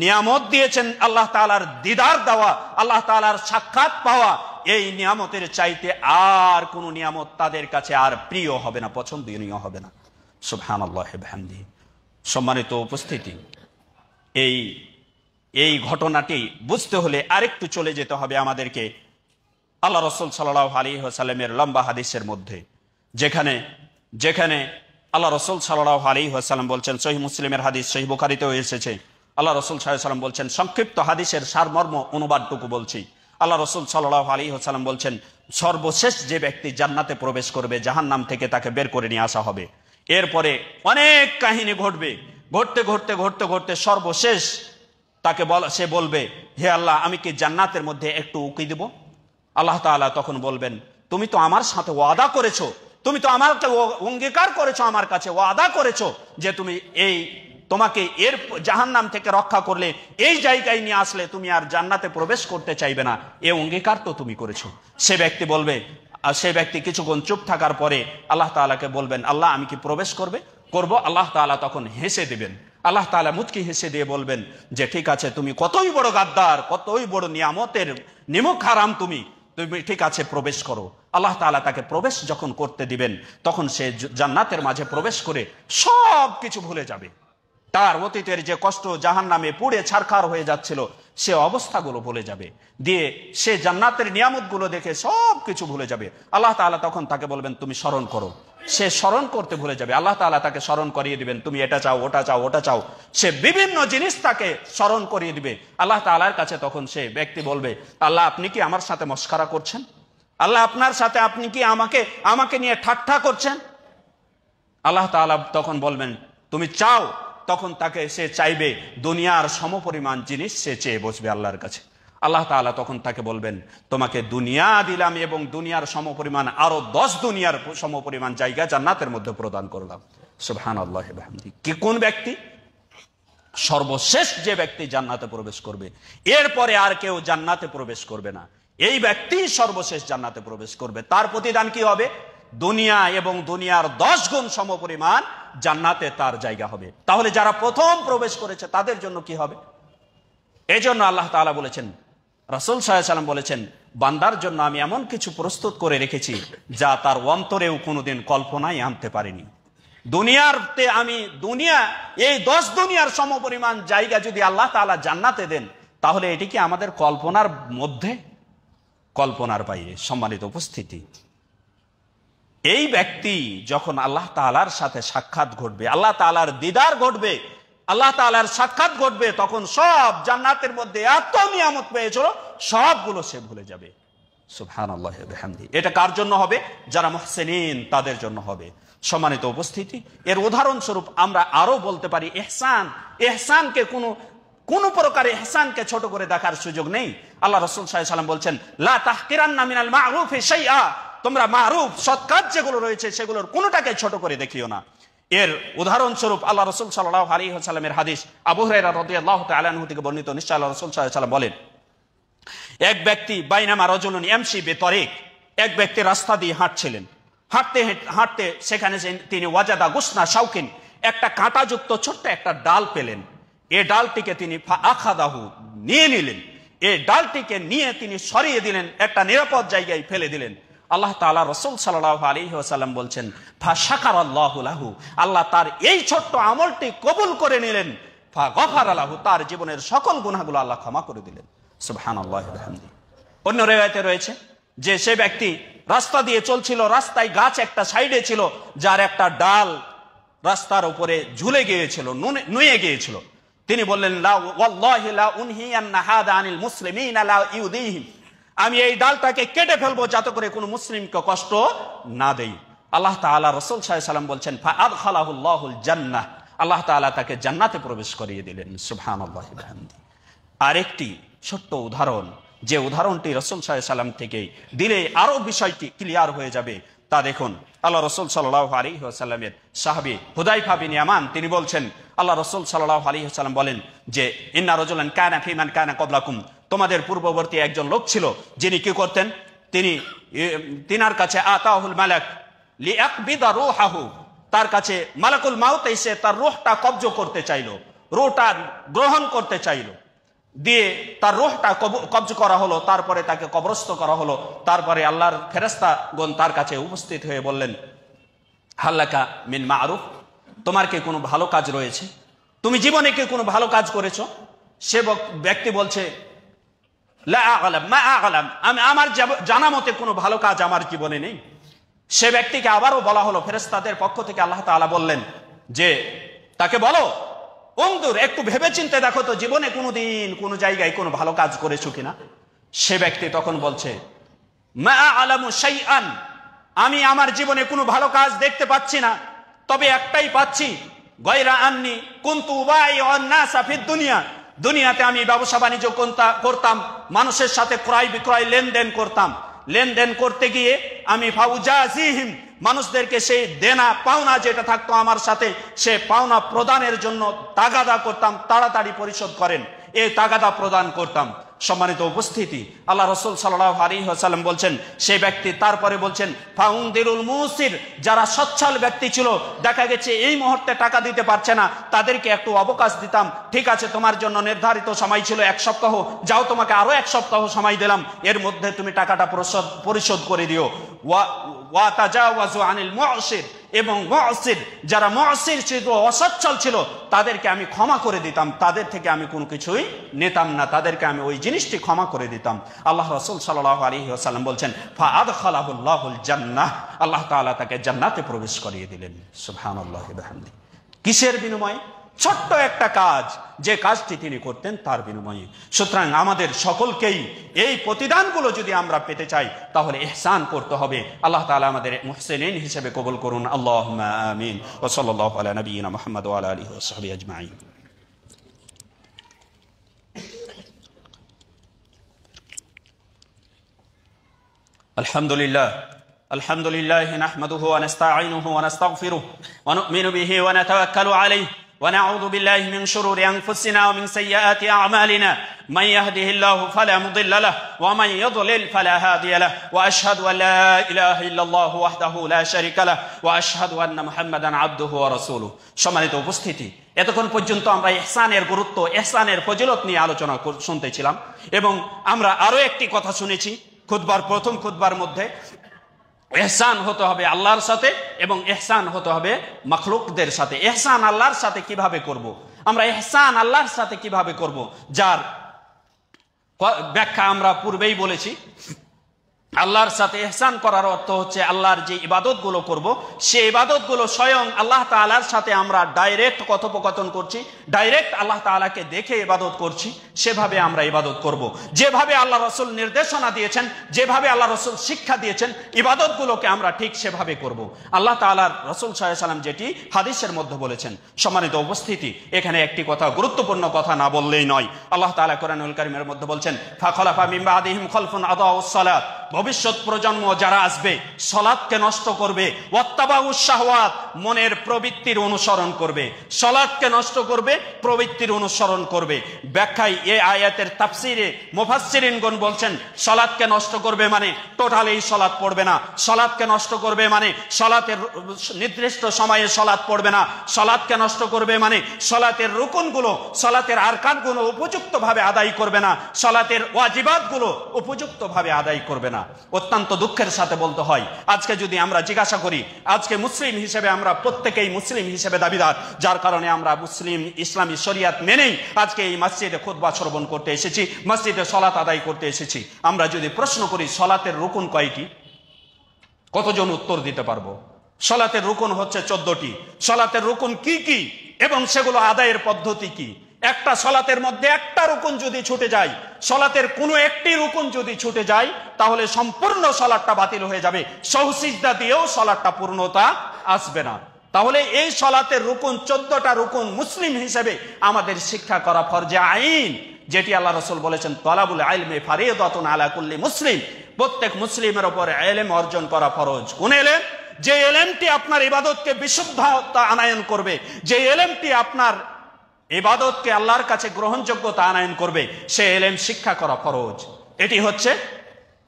নিয়ামত দিয়েছেন, আল্লাহ তাআলার দিদার দেওয়া, আল্লাহ তাআলার সাক্ষাৎ পাওয়া, এই নিয়ামতের চাইতে আর কোন নিয়ামত তাদের কাছে আর প্রিয় হবে না, পছন্দনীয় হবে না। সুবহানাল্লাহি ওয়া বিহামদিহি। সম্মানিত উপস্থিতি, এই ঘটনাটি বুঝতে হলে আরেকটু চলে যেতে হবে আমাদেরকে আল্লাহ রাসূল সাল্লাল্লাহু আলাইহি ওয়াসাল্লামের লম্বা হাদিসের মধ্যে, যেখানে আল্লাহ রাসূল সাল্লাল্লাহু আলাইহি ওয়াসাল্লাম বলছেন, সহিহ মুসলিমের হাদিস, সহিহ বুখারীতেও এসেছে, আল্লাহ রাসূল সাল্লাল্লাহু আলাইহি ওয়াসাল্লাম বলছেন, সংক্ষিপ্ত হাদিসের সারমর্ম অনুবাদটুকু বলছি। আল্লাহ রাসূল সাল্লাল্লাহু আলাইহি ওয়াসাল্লাম বলছেন, সর্বশেষ যে ব্যক্তি জান্নাতে প্রবেশ করবে, জাহান্নাম থেকে তাকে বের করে নিয়ে আসা হবে। এরপরে অনেক কাহিনী ঘটবে, ঘটতে ঘটতে ঘটতে ঘটতে সর্বশেষ তাকে সে বলবে, হে আল্লাহ, আমি কি জান্নাতের মধ্যে একটু উকি দেব? আল্লাহ তাআলা তখন বলবেন, তুমি তো আমার সাথে ওয়াদা করেছো, তুমি তো আমাকে অঙ্গীকার করেছো, আমার কাছে ওয়াদা করেছো যে তুমি তোমাকে এর জাহান্নাম থেকে রক্ষা করলে, এই জায়গায় নিয়ে আসলে তুমি আর জান্নাতে প্রবেশ করতে চাইবে না, এই অঙ্গীকার তো তুমি করেছো। সে ব্যক্তি বলবে, আর সে ব্যক্তি কিছুক্ষণ চুপ থাকার পরে আল্লাহ তাআলাকে বলবেন, আল্লাহ, আমি কি প্রবেশ করব? আল্লাহ তাআলা তখন হেসে দিবেন, আল্লাহ তাআলা মুচকি হেসে দিয়ে বলবেন যে ঠিক আছে, তুমি কতই বড় গাদ্দার, কতই বড় নিয়ামতের নিমুখ হারাম, তুমি ঠিক আছে, প্রবেশ করো। আল্লাহ তাআলা তাকে প্রবেশ যখন করতে দিবেন, তখন সে জান্নাতের মাঝে প্রবেশ করে সব কিছু ভুলে যাবে, তার অতীতের যে কষ্ট, জাহান্নামে পুড়ে ছারখার হয়ে যাচ্ছিল, সে অবস্থাগুলো ভুলে যাবে, দিয়ে সে জান্নাতের নিয়ামতগুলো দেখে সব কিছু ভুলে যাবে। আল্লাহ তাআলা তখন তাকে বলবেন, তুমি স্মরণ করো। সে স্মরণ করতে ভুলে যাবে, আল্লাহ তাআলা তাকে স্মরণ করিয়ে দিবেন, তুমি এটা চাও, ওটা চাও, ওটা চাও, সে বিভিন্ন জিনিস তাকে স্মরণ করিয়ে দিবে। আল্লাহ তাআলার কাছে তখন সে ব্যক্তি বলবে, আল্লাহ, আপনি কি আমার সাথে মস্করা করছেন? আল্লাহ, আপনার সাথে আপনি কি আমাকে নিয়ে ঠাট্টা করছেন? আল্লাহ তাআলা তখন বলবেন, তুমি চাও। তখন তাকে সে চাইবে দুনিয়ার সমপরিমাণ জিনিস, সে চেয়ে বসবে আল্লাহর কাছে। আল্লাহ তাআলা তখন তাকে বলবেন, তোমাকে দুনিয়া দিলাম এবং দুনিয়ার সমপরিমাণ আরো 10 দুনিয়ার সমপরিমাণ জায়গা জান্নাতের মধ্যে প্রদান করলাম। সুবহানাল্লাহি ওয়া বিহামদিহি। কি কোন ব্যক্তি? সর্বশেষ যে ব্যক্তি জান্নাতে প্রবেশ করবে, এরপরে আর কেউ জান্নাতে প্রবেশ করবে না, এই ব্যক্তি সর্বশেষ জান্নাতে প্রবেশ করবে। তার প্রতিদান কি হবে? দুনিয়া এবং দুনিয়ার 10 গুণ সমপরিমাণ জান্নাতে তার জায়গা হবে। তাহলে যারা প্রথম প্রবেশ করেছে তাদের জন্য কি হবে? এই জন্য আল্লাহ তাআলা বলেছেন, রাসূল সাল্লাল্লাহু আলাইহি ওয়াসাল্লাম বলেছেন, বান্দার জন্য আমি এমন কিছু প্রস্তুত করে রেখেছি যা তার অন্তরেও কোনোদিন কল্পনায় আনতে পারিনি। দুনিয়াতে এই 10 দুনিয়ার সমপরিমাণ জায়গা যদি আল্লাহ তাআলা জান্নাতে দেন, তাহলে এটি কি আমাদের কল্পনার মধ্যে? কল্পনার বাইরে। সম্মানিত উপস্থিতি, এই ব্যক্তি যখন আল্লাহ তাআলার সাথে সাক্ষাৎ ঘটবে, আল্লাহ তাআলার দিদার ঘটবে, আল্লাহ তাআলার সাক্ষাৎ ঘটবে, তখন সব জান্নাতের মধ্যে এত নিয়ামত পেয়েছিল সবগুলো সে ভুলে যাবে। সুবহানাল্লাহ ওয়া বিহামদিহি। এটা কার জন্য হবে? যারা মুহসিনিন তাদের জন্য হবে। সম্মানিত উপস্থিতি, এর উদাহরণস্বরূপ আমরা আরো বলতে পারি ইহসান। ইহসানকে কোন প্রকার ইহসানকে ছোট করে দেখার সুযোগ নেই। আল্লাহ রাসূল সাল্লাল্লাহু আলাইহি ওয়াসাল্লাম বলছেন, লা তাহকিরান্না মিনাল মা'রুফি শাইআ, তোমরা মারুফ সৎ কাজ যেগুলো রয়েছে সেগুলোর কোনোটাকে ছোট করে দেখিও না। এর উদাহরণস্বরূপ আল্লাহ রাসূল সাল্লাল্লাহু আলাইহি ওয়াসাল্লামের হাদিস, আবু হুরায়রা রাদিয়াল্লাহু তাআলা আনহু থেকে বর্ণিত, নিশ্চয় আল্লাহ রাসূল সাল্লাল্লাহু আলাইহি ওয়াসাল্লাম বলেন, এক ব্যক্তি বাইনামা রাজুলুন ইয়ামশি বিতরিক, এক ব্যক্তি রাস্তা দিয়ে হাঁটছিলেন, হাঁটতে হাঁটতে সেখানে তিনি ওয়াজাদা গুসনা শাউকিন, একটা কাঁটাযুক্ত ছোট্ট একটা ডাল পেলেন। এই ডালটিকে তিনি আখাদাহু নিয়ে নিলেন, এই ডালটিকে নিয়ে তিনি সরিয়ে দিলেন, একটা নিরাপদ জায়গায় ফেলে দিলেন। আল্লাহ তাআলা রাসূল সাল্লাল্লাহু আলাইহি ওয়াসাল্লাম বলছেন, ফাশাকারাল্লাহু লাহু, আল্লাহ তার এই ছোট্ট আমলটি কবুল করে নিলেন, ফাগফারা লাহু, তার জীবনের সকল গুনাহগুলো আল্লাহ ক্ষমা করে দিলেন। সুবহানাল্লাহি ওয়া বিহামদিহি। অন্য রিওয়ায়াতে রয়েছে যে সে ব্যক্তি রাস্তা দিয়ে চলছিল, রাস্তায় গাছ একটা সাইডে ছিল যার একটা ডাল রাস্তার উপরে ঝুলে গিয়েছিল, নুয়ে গিয়েছিল। তিনি বললেন, লা ওয়াল্লাহি লা উনহিয়ান্না হাদা আনিল মুসলিমিনা লা ইউদিহিম, আমি এই ডালটাকে কেটে ফেলবো যাতে করে কোনো মুসলিমকে কষ্ট না দেই। আল্লাহ তাআলা রাসূল সাল্লাল্লাহু আলাইহি ওয়াসাল্লাম বলছেন, ফাআদখালাহুল্লাহুল জান্নাহ, আল্লাহ তাআলা তাকে জান্নাতে প্রবেশ করিয়ে দিলেন। সুবহানাল্লাহি ওয়া বিহামদিহি। আরেকটি ছোট্ট উদাহরণ, যে উদাহরণটি রাসূল সাল্লাল্লাহু আলাইহি ওয়াসাল্লাম থেকে দিলে আরো বিষয়টি ক্লিয়ার হয়ে যাবে, তা দেখুন। আল্লাহ রাসূল সাল্লাল্লাহু আলাইহি ওয়াসাল্লামের সাহাবী হুযায়ফা বিন ইয়ামান তিনি বলছেন, আল্লাহ রাসূল সাল্লাল্লাহু আলাইহি ওয়াসাল্লাম বলেন যে, ইন্না রাজুলান কানা ফি মান কানা ক্বাবলাকুম, তোমাদের পূর্ববর্তী একজন লোক ছিল যিনি কি করতেন, তিনার কাছে আতাহুল মালাক লিয়াকবিদা রূহাহু, তার কাছে মালাকুল মাউত এসে তার রূহটা কবজ করতে চাইল, রূহটা গ্রহণ করতে চাইল, দিয়ে তার রূহটা কবজ করা হলো, তারপরে তাকে কবরস্থ করা হলো। তারপরে আল্লাহর ফেরেশতাগণ তার কাছে উপস্থিত হয়ে বললেন, হাল্লাকা মিন মা'রুফ, তোমার কি কোনো ভালো কাজ রয়েছে, তুমি জীবনে কি কোনো ভালো কাজ করেছো? সে ব্যক্তি বলছে, লা আ'লাম মা আ'লাম, আমি আমার জানা মতে কোনো ভালো কাজ আমার জীবনে নেই। সে ব্যক্তিকে আবারও বলা হলো, ফেরেশতাদের পক্ষ থেকে আল্লাহ তাআলা বললেন যে তাকে বলো, অংদুর, একটু ভেবে চিন্তে দেখো তো জীবনে কোনোদিন কোনো জায়গায় কোনো ভালো কাজ করেছো কিনা। সে ব্যক্তি তখন বলছে, মা আ'লামু শাইআন, আমি আমার জীবনে কোনো ভালো কাজ দেখতে পাচ্ছি না, তবে একটাই পাচ্ছি, গায়রা আন্নি কুনতু উবাইউন নাসা ফিদ দুনিয়া, দুনিয়াতে আমি ব্যবসা বাণিজ্য করতাম, মানুষের সাথে ক্রয় বিক্রয় লেনদেন করতাম, লেনদেন করতে গিয়ে আমি ফাউজাজিহিম, মানুষদেরকে সেই দেনা পাওনা যেটা থাকতো আমার সাথে সে পাওনা প্রদানের জন্য তাগাদা করতাম, তাড়াতাড়ি পরিশোধ করেন, এই তাগাদা প্রদান করতাম। সম্মানিত উপস্থিতি, আল্লাহ রাসূল সাল্লাল্লাহু আলাইহি ওয়াসাল্লাম বলছেন, সেই ব্যক্তি তারপরে বলছেন, ফাউনদিরুল মুসির, যারা সচ্ছল ব্যক্তি ছিল, দেখা গেছে এই মুহূর্তে টাকা দিতে পারছে না, তাদেরকে একটু অবকাশ দিতাম, ঠিক আছে তোমার জন্য নির্ধারিত সময় ছিল 1 সপ্তাহ, যাও তোমাকে আরো 1 সপ্তাহ সময় দিলাম, এর মধ্যে তুমি টাকাটা পরিশোধ করে দিও। ওয়া তাজাওয়াজু আনিল মু'সির, এবং মু'সির, যারা মু'সির ছিল, অসচ্ছল ছিল, তাদেরকে আমি ক্ষমা করে দিতাম, তাদের থেকে আমি কোনো কিছুই নিতাম না, তাদেরকে আমি ওই জিনিসটি ক্ষমা করে দিতাম। আল্লাহ রাসূল সাল্লাল্লাহু আলাইহি ওয়াসাল্লাম বলছেন, ফাআদখালাহুল্লাহুল জান্নাহ, আল্লাহ তাআলা তাকে জান্নাতে প্রবেশ করিয়ে দিলেন। সুবহানাল্লাহি ওয়া বিহামদিহি। কিসের বিনিময়ে? ছোট্ট একটা কাজ, যে কাজটি তিনি করতেন তার বিনিময়ে। সুতরাং আমাদের সকলকেই এই প্রতিদানগুলো যদি আমরা পেতে চাই তাহলে ইহসান করতে হবে। আল্লাহ তাআলা আমাদের মুহসিনিন হিসেবে কবুল করুন। আল্লাহুম্মা আমিন। ওয়া সাল্লাল্লাহু আলা নাবিয়িনা মুহাম্মদ ওয়া আলা আলিহি ওয়া সাহবিহি আজমাইন। আলহামদুলিল্লাহ, আলহামদুলিল্লাহ নাহমাদুহু ওয়া নাস্তাঈনুহু ওয়া নাস্তাগফিরুহু ওয়া নু'মিনু বিহি ওয়া নাতাওয়াক্কালু আলাইহি ونعوذ بالله من شرور أنفسنا ومن سيئات أعمالنا من يهده الله فلا مضل له ومن يضلل فلا هادي له وأشهد أن لا إله إلا الله وحده لا شريك له وأشهد أن محمدا عبده ورسوله। সম্মানিত উপস্থিতি, এতক্ষণ পর্যন্ত আমরা ইহসানের গুরুত্ব, ইহসানের ফজিলত নিয়ে আলোচনা শুনতেছিলাম এবং আমরা আরো একটি কথা শুনেছি প্রথম খুতবার মধ্যে, ইহসান হতে হবে আল্লাহর সাথে এবং ইহসান হতে হবে মাখলুকদের সাথে। ইহসান আল্লাহর সাথে কিভাবে করব? আমরা ইহসান আল্লাহর সাথে কিভাবে করব, যার ব্যাখ্যা আমরা পূর্বেই বলেছি। আল্লাহর সাথে ইহসান করার অর্থ হচ্ছে আল্লাহর যে ইবাদতগুলো করব, সেই ইবাদতগুলো স্বয়ং আল্লাহ তাআলার সাথে আমরা ডাইরেক্ট কথোপকথন করছি, ডাইরেক্ট আল্লাহ তাআলাকে দেখে ইবাদত করছি, সেভাবে আমরা ইবাদত করব। যেভাবে আল্লাহ রাসূল নির্দেশনা দিয়েছেন, যেভাবে আল্লাহ রাসূল শিক্ষা দিয়েছেন, ইবাদতগুলোকে আমরা ঠিক সেভাবে করব। আল্লাহ তাআলার রাসূল সাল্লাল্লাহু আলাইহি ওয়াসাল্লাম যেটি হাদিসের মধ্যে বলেছেন। সম্মানিত উপস্থিতি, এখানে একটি কথা, গুরুত্বপূর্ণ কথা না বললেই নয়। আল্লাহ তাআলা কোরআনুল কারীমের মধ্যে বলছেন, ফাখলাফা মিন বাদিহিম খালফুন আদাউস সালাত, ভবিষ্যৎ প্রজন্ম যারা আসবে সালাতকে নষ্ট করবে, ওয়াত্তাবাউশ শাহওয়াত, মনের প্রবৃত্তির অনুসরণ করবে, সালাতকে নষ্ট করবে, প্রবৃত্তির অনুসরণ করবে। ব্যাখ্যায় এই আয়াতের তাফসিরে মুফাসসিরিনগণ বলছেন, সালাতকে নষ্ট করবে মানে টোটালি সালাত পড়বে না, সালাতকে নষ্ট করবে মানে সালাতের নির্দিষ্ট সময়ে সালাত পড়বে না, সালাতকে নষ্ট করবে মানে সালাতের রুকুনগুলো, সালাতের আরকানগুলো উপযুক্তভাবে আদায় করবে না, সালাতের ওয়াজিবাতগুলো উপযুক্তভাবে আদায় করবে না। অত্যন্ত দুঃখের সাথে বলতে হয়, আজকে যদি আমরা জিজ্ঞাসা করি, আজকে মুসলিম হিসেবে আমরা প্রত্যেকেই মুসলিম হিসেবে দাবিদার, যার কারণে আমরা মুসলিম ইসলামী শরিয়াত মেনেই আজকে এই মসজিদে খুতবা শ্রবণ করতে এসেছি, মসজিদে সালাত আদায় করতে এসেছি। আমরা যদি প্রশ্ন করি সালাতের রুকুন কয়টি, কতজন উত্তর দিতে পারবো? সালাতের রুকুন হচ্ছে 14টি। সালাতের রুকুন কি কি এবং সেগুলো আদায়ের পদ্ধতি কি? একটা সালাতের মধ্যে একটা রুকুন যদি ছুটে যায়, সালাতের কোনো একটি রুকুন যদি ছুটে যায়, তাহলে সম্পূর্ণ সালাতটা বাতিল হয়ে যাবে, সহসিজদা দিয়েও সালাতটা পূর্ণতা আসবে না। তাহলে এই সালাতের রুকুন 14টা রুকুন মুসলিম হিসেবে আমাদের শিক্ষা করা ফরজে আইন, যেটি আল্লাহ রাসূল বলেছেন, তালাবুল ইলমি ফারিদাতুন আলা কুল্লি মুসলিম, প্রত্যেক মুসলিমের উপর ইলম অর্জন করা ফরজ। কোন ইলম? যে ইলমটি আপনার ইবাদতকে বিশুদ্ধতা আনয়ন করবে, যে ইলমটি আপনার ইবাদতকে আল্লাহর কাছে গ্রহণযোগ্যতা আনয়ন করবে, সে ইলম শিক্ষা করা ফরজ। এটি হচ্ছে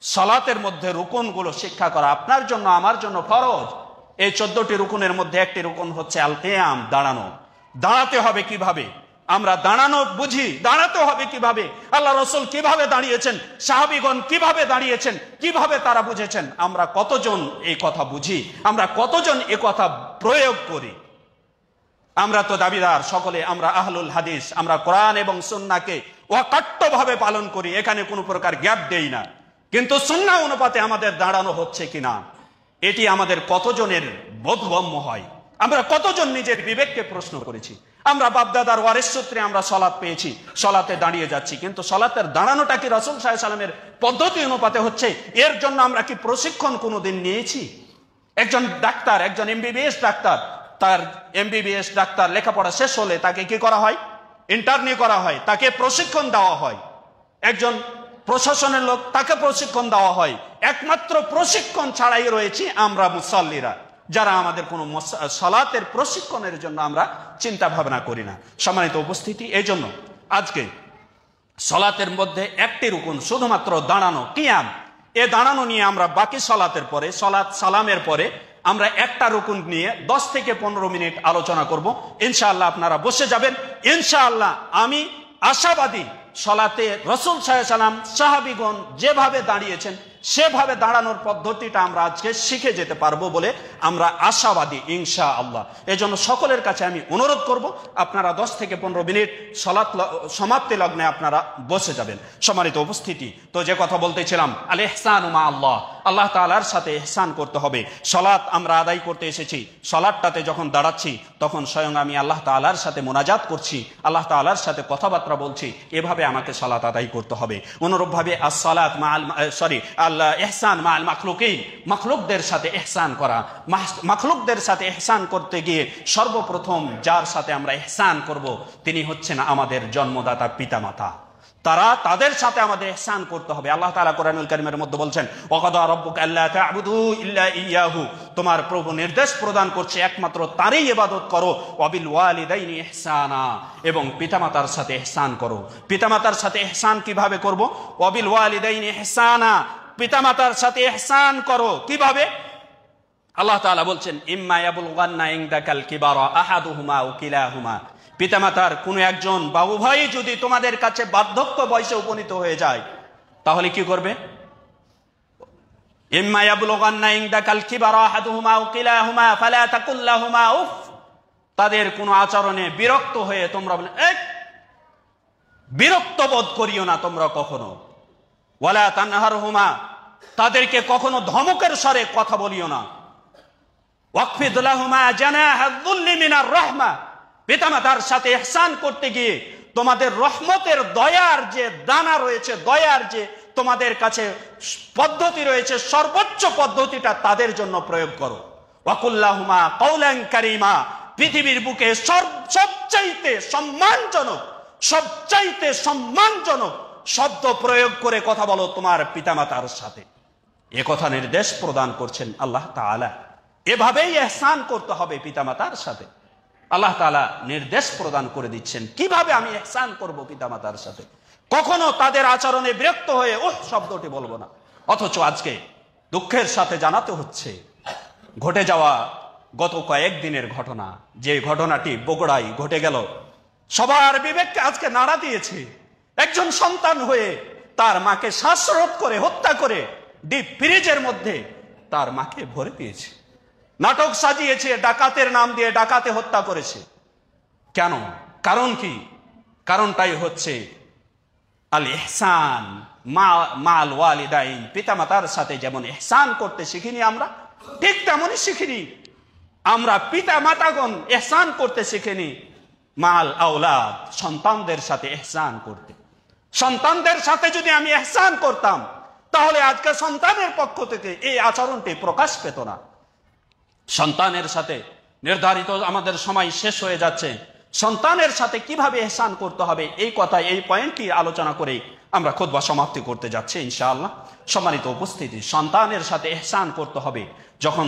সালাতের মধ্যে রুকুনগুলো শিক্ষা করা আপনার জন্য, আমার জন্য ফরজ। এই 14টি রুকুনের মধ্যে একটি রুকুন হচ্ছে আল কিয়াম, দাঁড়ানো। দাঁড়াতে হবে কিভাবে? আমরা দাঁড়ানো বুঝি, দাঁড়াতে হবে কিভাবে? আল্লাহ রাসূল কিভাবে দাঁড়িয়েছেন, সাহাবীগণ কিভাবে দাঁড়িয়েছেন, কিভাবে তারা বুঝেছেন? আমরা কতজন এই কথা বুঝি? আমরা কতজন এই কথা প্রয়োগ করি? আমরা তো দাবিদার সকলে, আমরা আহলুল হাদিস, আমরা কোরআন এবং সুন্নাহকে অকাট্যভাবে পালন করি, এখানে কোনো প্রকার গ্যাপ দেই না। কিন্তু সুন্নাহ অনুপাতে আমাদের দাঁড়ানো হচ্ছে কিনা, এটি আমাদের কতজনের বোধগম্য হয়? আমরা কতজন নিজের বিবেককে প্রশ্ন করেছি? আমরা বাপদাদার ওয়ারিস সূত্রে আমরা সালাত পেয়েছি, সালাতে দাঁড়িয়ে যাচ্ছি, কিন্তু সালাতের দাঁড়ানোটা কি রাসূল সাল্লাল্লাহু আলাইহি ওয়াসাল্লামের পদ্ধতি অনুপাতে হচ্ছে? এর জন্য আমরা কি প্রশিক্ষণ কোনোদিন নিয়েছি? একজন ডাক্তার, একজন এমবিবিএস ডাক্তার, তার এমবিবিএস ডাক্তার লেখাপড়া শেষ হলে তাকে কি করা হয়? ইন্টার্নি করা হয়, তাকে প্রশিক্ষণ দেওয়া হয়। একজন প্রশাসনের লোক, তাকে প্রশিক্ষণ দেওয়া হয়। একমাত্র প্রশিক্ষণ ছাড়াই রয়েছি আমরা মুসাল্লিরা, যারা আমাদের কোনো সালাতের প্রশিক্ষণের জন্য আমরা চিন্তা ভাবনা করি না। সম্মানিত উপস্থিতি, এই জন্য আজকে সালাতের মধ্যে একটি রুকুন শুধুমাত্র দাঁড়ানো, কিয়াম। এ দাঁড়ানো নিয়ে আমরা বাকি সালাতের পরে, সালাত সালামের পরে আমরা একটা রুকুন নিয়ে 10 থেকে 15 মিনিট আলোচনা করব। ইনশাআল্লাহ আপনারা বসে যাবেন। ইনশাআল্লাহ আমি আশাবাদী, সালাতে রাসূল সাল্লাল্লাহু আলাইহি ওয়াসাল্লাম সাহাবীগণ যেভাবে দাঁড়িয়েছেন সেভাবে দাঁড়ানোর পদ্ধতিটা আমরা আজকে শিখে যেতে পারবো বলে আমরা আশাবাদী ইনশাআল্লাহ। এজন্য সকলের কাছে আমি অনুরোধ করব, আপনারা 10 থেকে 15 মিনিট সালাত সমাপ্তি লগ্নে আপনারা বসে যাবেন। সম্মানিত উপস্থিতি, তো যে কথা বলতেছিলাম, আল ইহসানু মা আল্লাহ, আল্লাহ তাআলার সাথে ইহসান করতে হবে। সালাত আমরা আদায় করতে এসেছি, সালাতটাতে যখন দাঁড়াচ্ছি তখন স্বয়ং আমি আল্লাহ তাআলার সাথে মোনাজাত করছি, আল্লাহ তাআলার সাথে কথাবার্তা বলছি, এভাবে আমাকে সালাত আদায় করতে হবে। অনুরূপভাবে as-সালাত মা'আল ইহসান মা'আল মাখলুকিন, মাখলুকদের সাথে ইহসান করা। মাখলুকদের সাথে ইহসান করতে গিয়ে সর্বপ্রথম যার সাথে আমরা ইহসান করব তিনি হচ্ছেন আমাদের জন্মদাতা পিতামাতা। তাদের সাথে আমাদের ইহসান করতে হবে। আল্লাহ তাআলা কোরআনুল কারীমের মধ্যে বলছেন, ওয়াকাদা রাব্বুকা আল্লা তা'বুদু ইল্লা ইয়্যাহু, তোমার প্রভু নির্দেশ প্রদান করছে একমাত্র তারই ইবাদত করো। ওয়াবিল ওয়ালিদাইনি ইহসানা, এবং পিতামাতার সাথে ইহসান করো। পিতামাতার সাথে ইহসান কিভাবে করব? ওয়াবিল ওয়ালিদাইনি ইহসানা, পিতামাতার সাথে ইহসান করো কিভাবে? আল্লাহ তাআলা বলছেন, ইম্মা ইয়াবলুগান্না ইনদাকাল কিবারা আহাদুহুমা আও কিলাহুমা, পিতামাতার কোনো একজন বা উভয়ই যদি তোমাদের কাছে বার্ধক্য বয়সে উপনীত হয়ে যায়, তাহলে কি করবে? ইম্মা ইয়াবলুগান্না ইনদাকাল কিবারা আহাদুহুমা আও কিলাহুমা ফালা তাকুল লাহুমা উফ, তাদের কোনো আচরণে বিরক্ত হয়ে তোমরা বলে বিরক্ত বোধ করিও না তোমরা কখনো। ওয়ালা তানহারহুমা তাদেরকে কখনো ধমকের স্বরে কথা বলিও না। ওয়াকফিদ লাহুমা জানাহায-যুল্লি মিনার রাহমা, পিতামাতার সাথে ইহসান করতে গিয়ে তোমাদের রহমতের দয়ার যে দানা রয়েছে, দয়ার যে তোমাদের কাছে পদ্ধতি রয়েছে, সর্বোচ্চ পদ্ধতিটা তাদের জন্য প্রয়োগ করো। ওয়াকুল লাহুমা কাওলান কারীমা, পৃথিবীর বুকে সবচাইতে সম্মানজনক শব্দ প্রয়োগ করে কথা বলো তোমার পিতামাতার সাথে। এ কথা নির্দেশ প্রদান করছেন আল্লাহ তাআলা। এভাবেই ইহসান করতে হবে পিতামাতার সাথে। আল্লাহ তাআলা নির্দেশ প্রদান করে দিচ্ছেন কিভাবে আমি ইহসান করব পিতামাতার সাথে। কখনো তাদের আচরণে বিরক্ত হয়ে শব্দটি বলবো না। অথচ আজকে দুঃখের সাথে জানাতে হচ্ছে ঘটে যাওয়া গত কয়েকদিনের ঘটনা, যে ঘটনাটি বগুড়ায় ঘটে গেল, সবার বিবেককে আজকে নাড়া দিয়েছে। একজন সন্তান হয়ে তার মাকে শ্বাসরোধ করে হত্যা করে ডিপ ফ্রিজের মধ্যে তার মাকে ভরে দিয়েছে। নাটক সাজিয়েছে, ডাকাতের নাম দিয়ে ডাকাতে হত্যা করেছে। কেন? কারণ কি? কারণটাই হচ্ছে আল ইহসান মাল ওয়ালিদাইন, পিতামাতার সাথে যেমন ইহসান করতে শিখিনি আমরা, ঠিক তেমনই শিখিনি আমরা পিতামাতাগণ ইহসান করতে শিখিনি মাল আওলাদ, সন্তানদের সাথে ইহসান করতে। সন্তানদের সাথে যদি আমি ইহসান করতাম তাহলে আজকে সন্তানের পক্ষ থেকে এই আচরণটি প্রকাশ পেত না। সন্তানের সাথে নির্ধারিত আমাদের সময় শেষ হয়ে যাচ্ছে। সন্তানের সাথে কিভাবে ইহসান করতে হবে এই কথা, এই পয়েন্টটি আলোচনা করে আমরা খুতবা সমাপ্তি করতে যাচ্ছি ইনশাআল্লাহ। সম্মানিত উপস্থিতি, সন্তানের সাথে ইহসান করতে হবে। যখন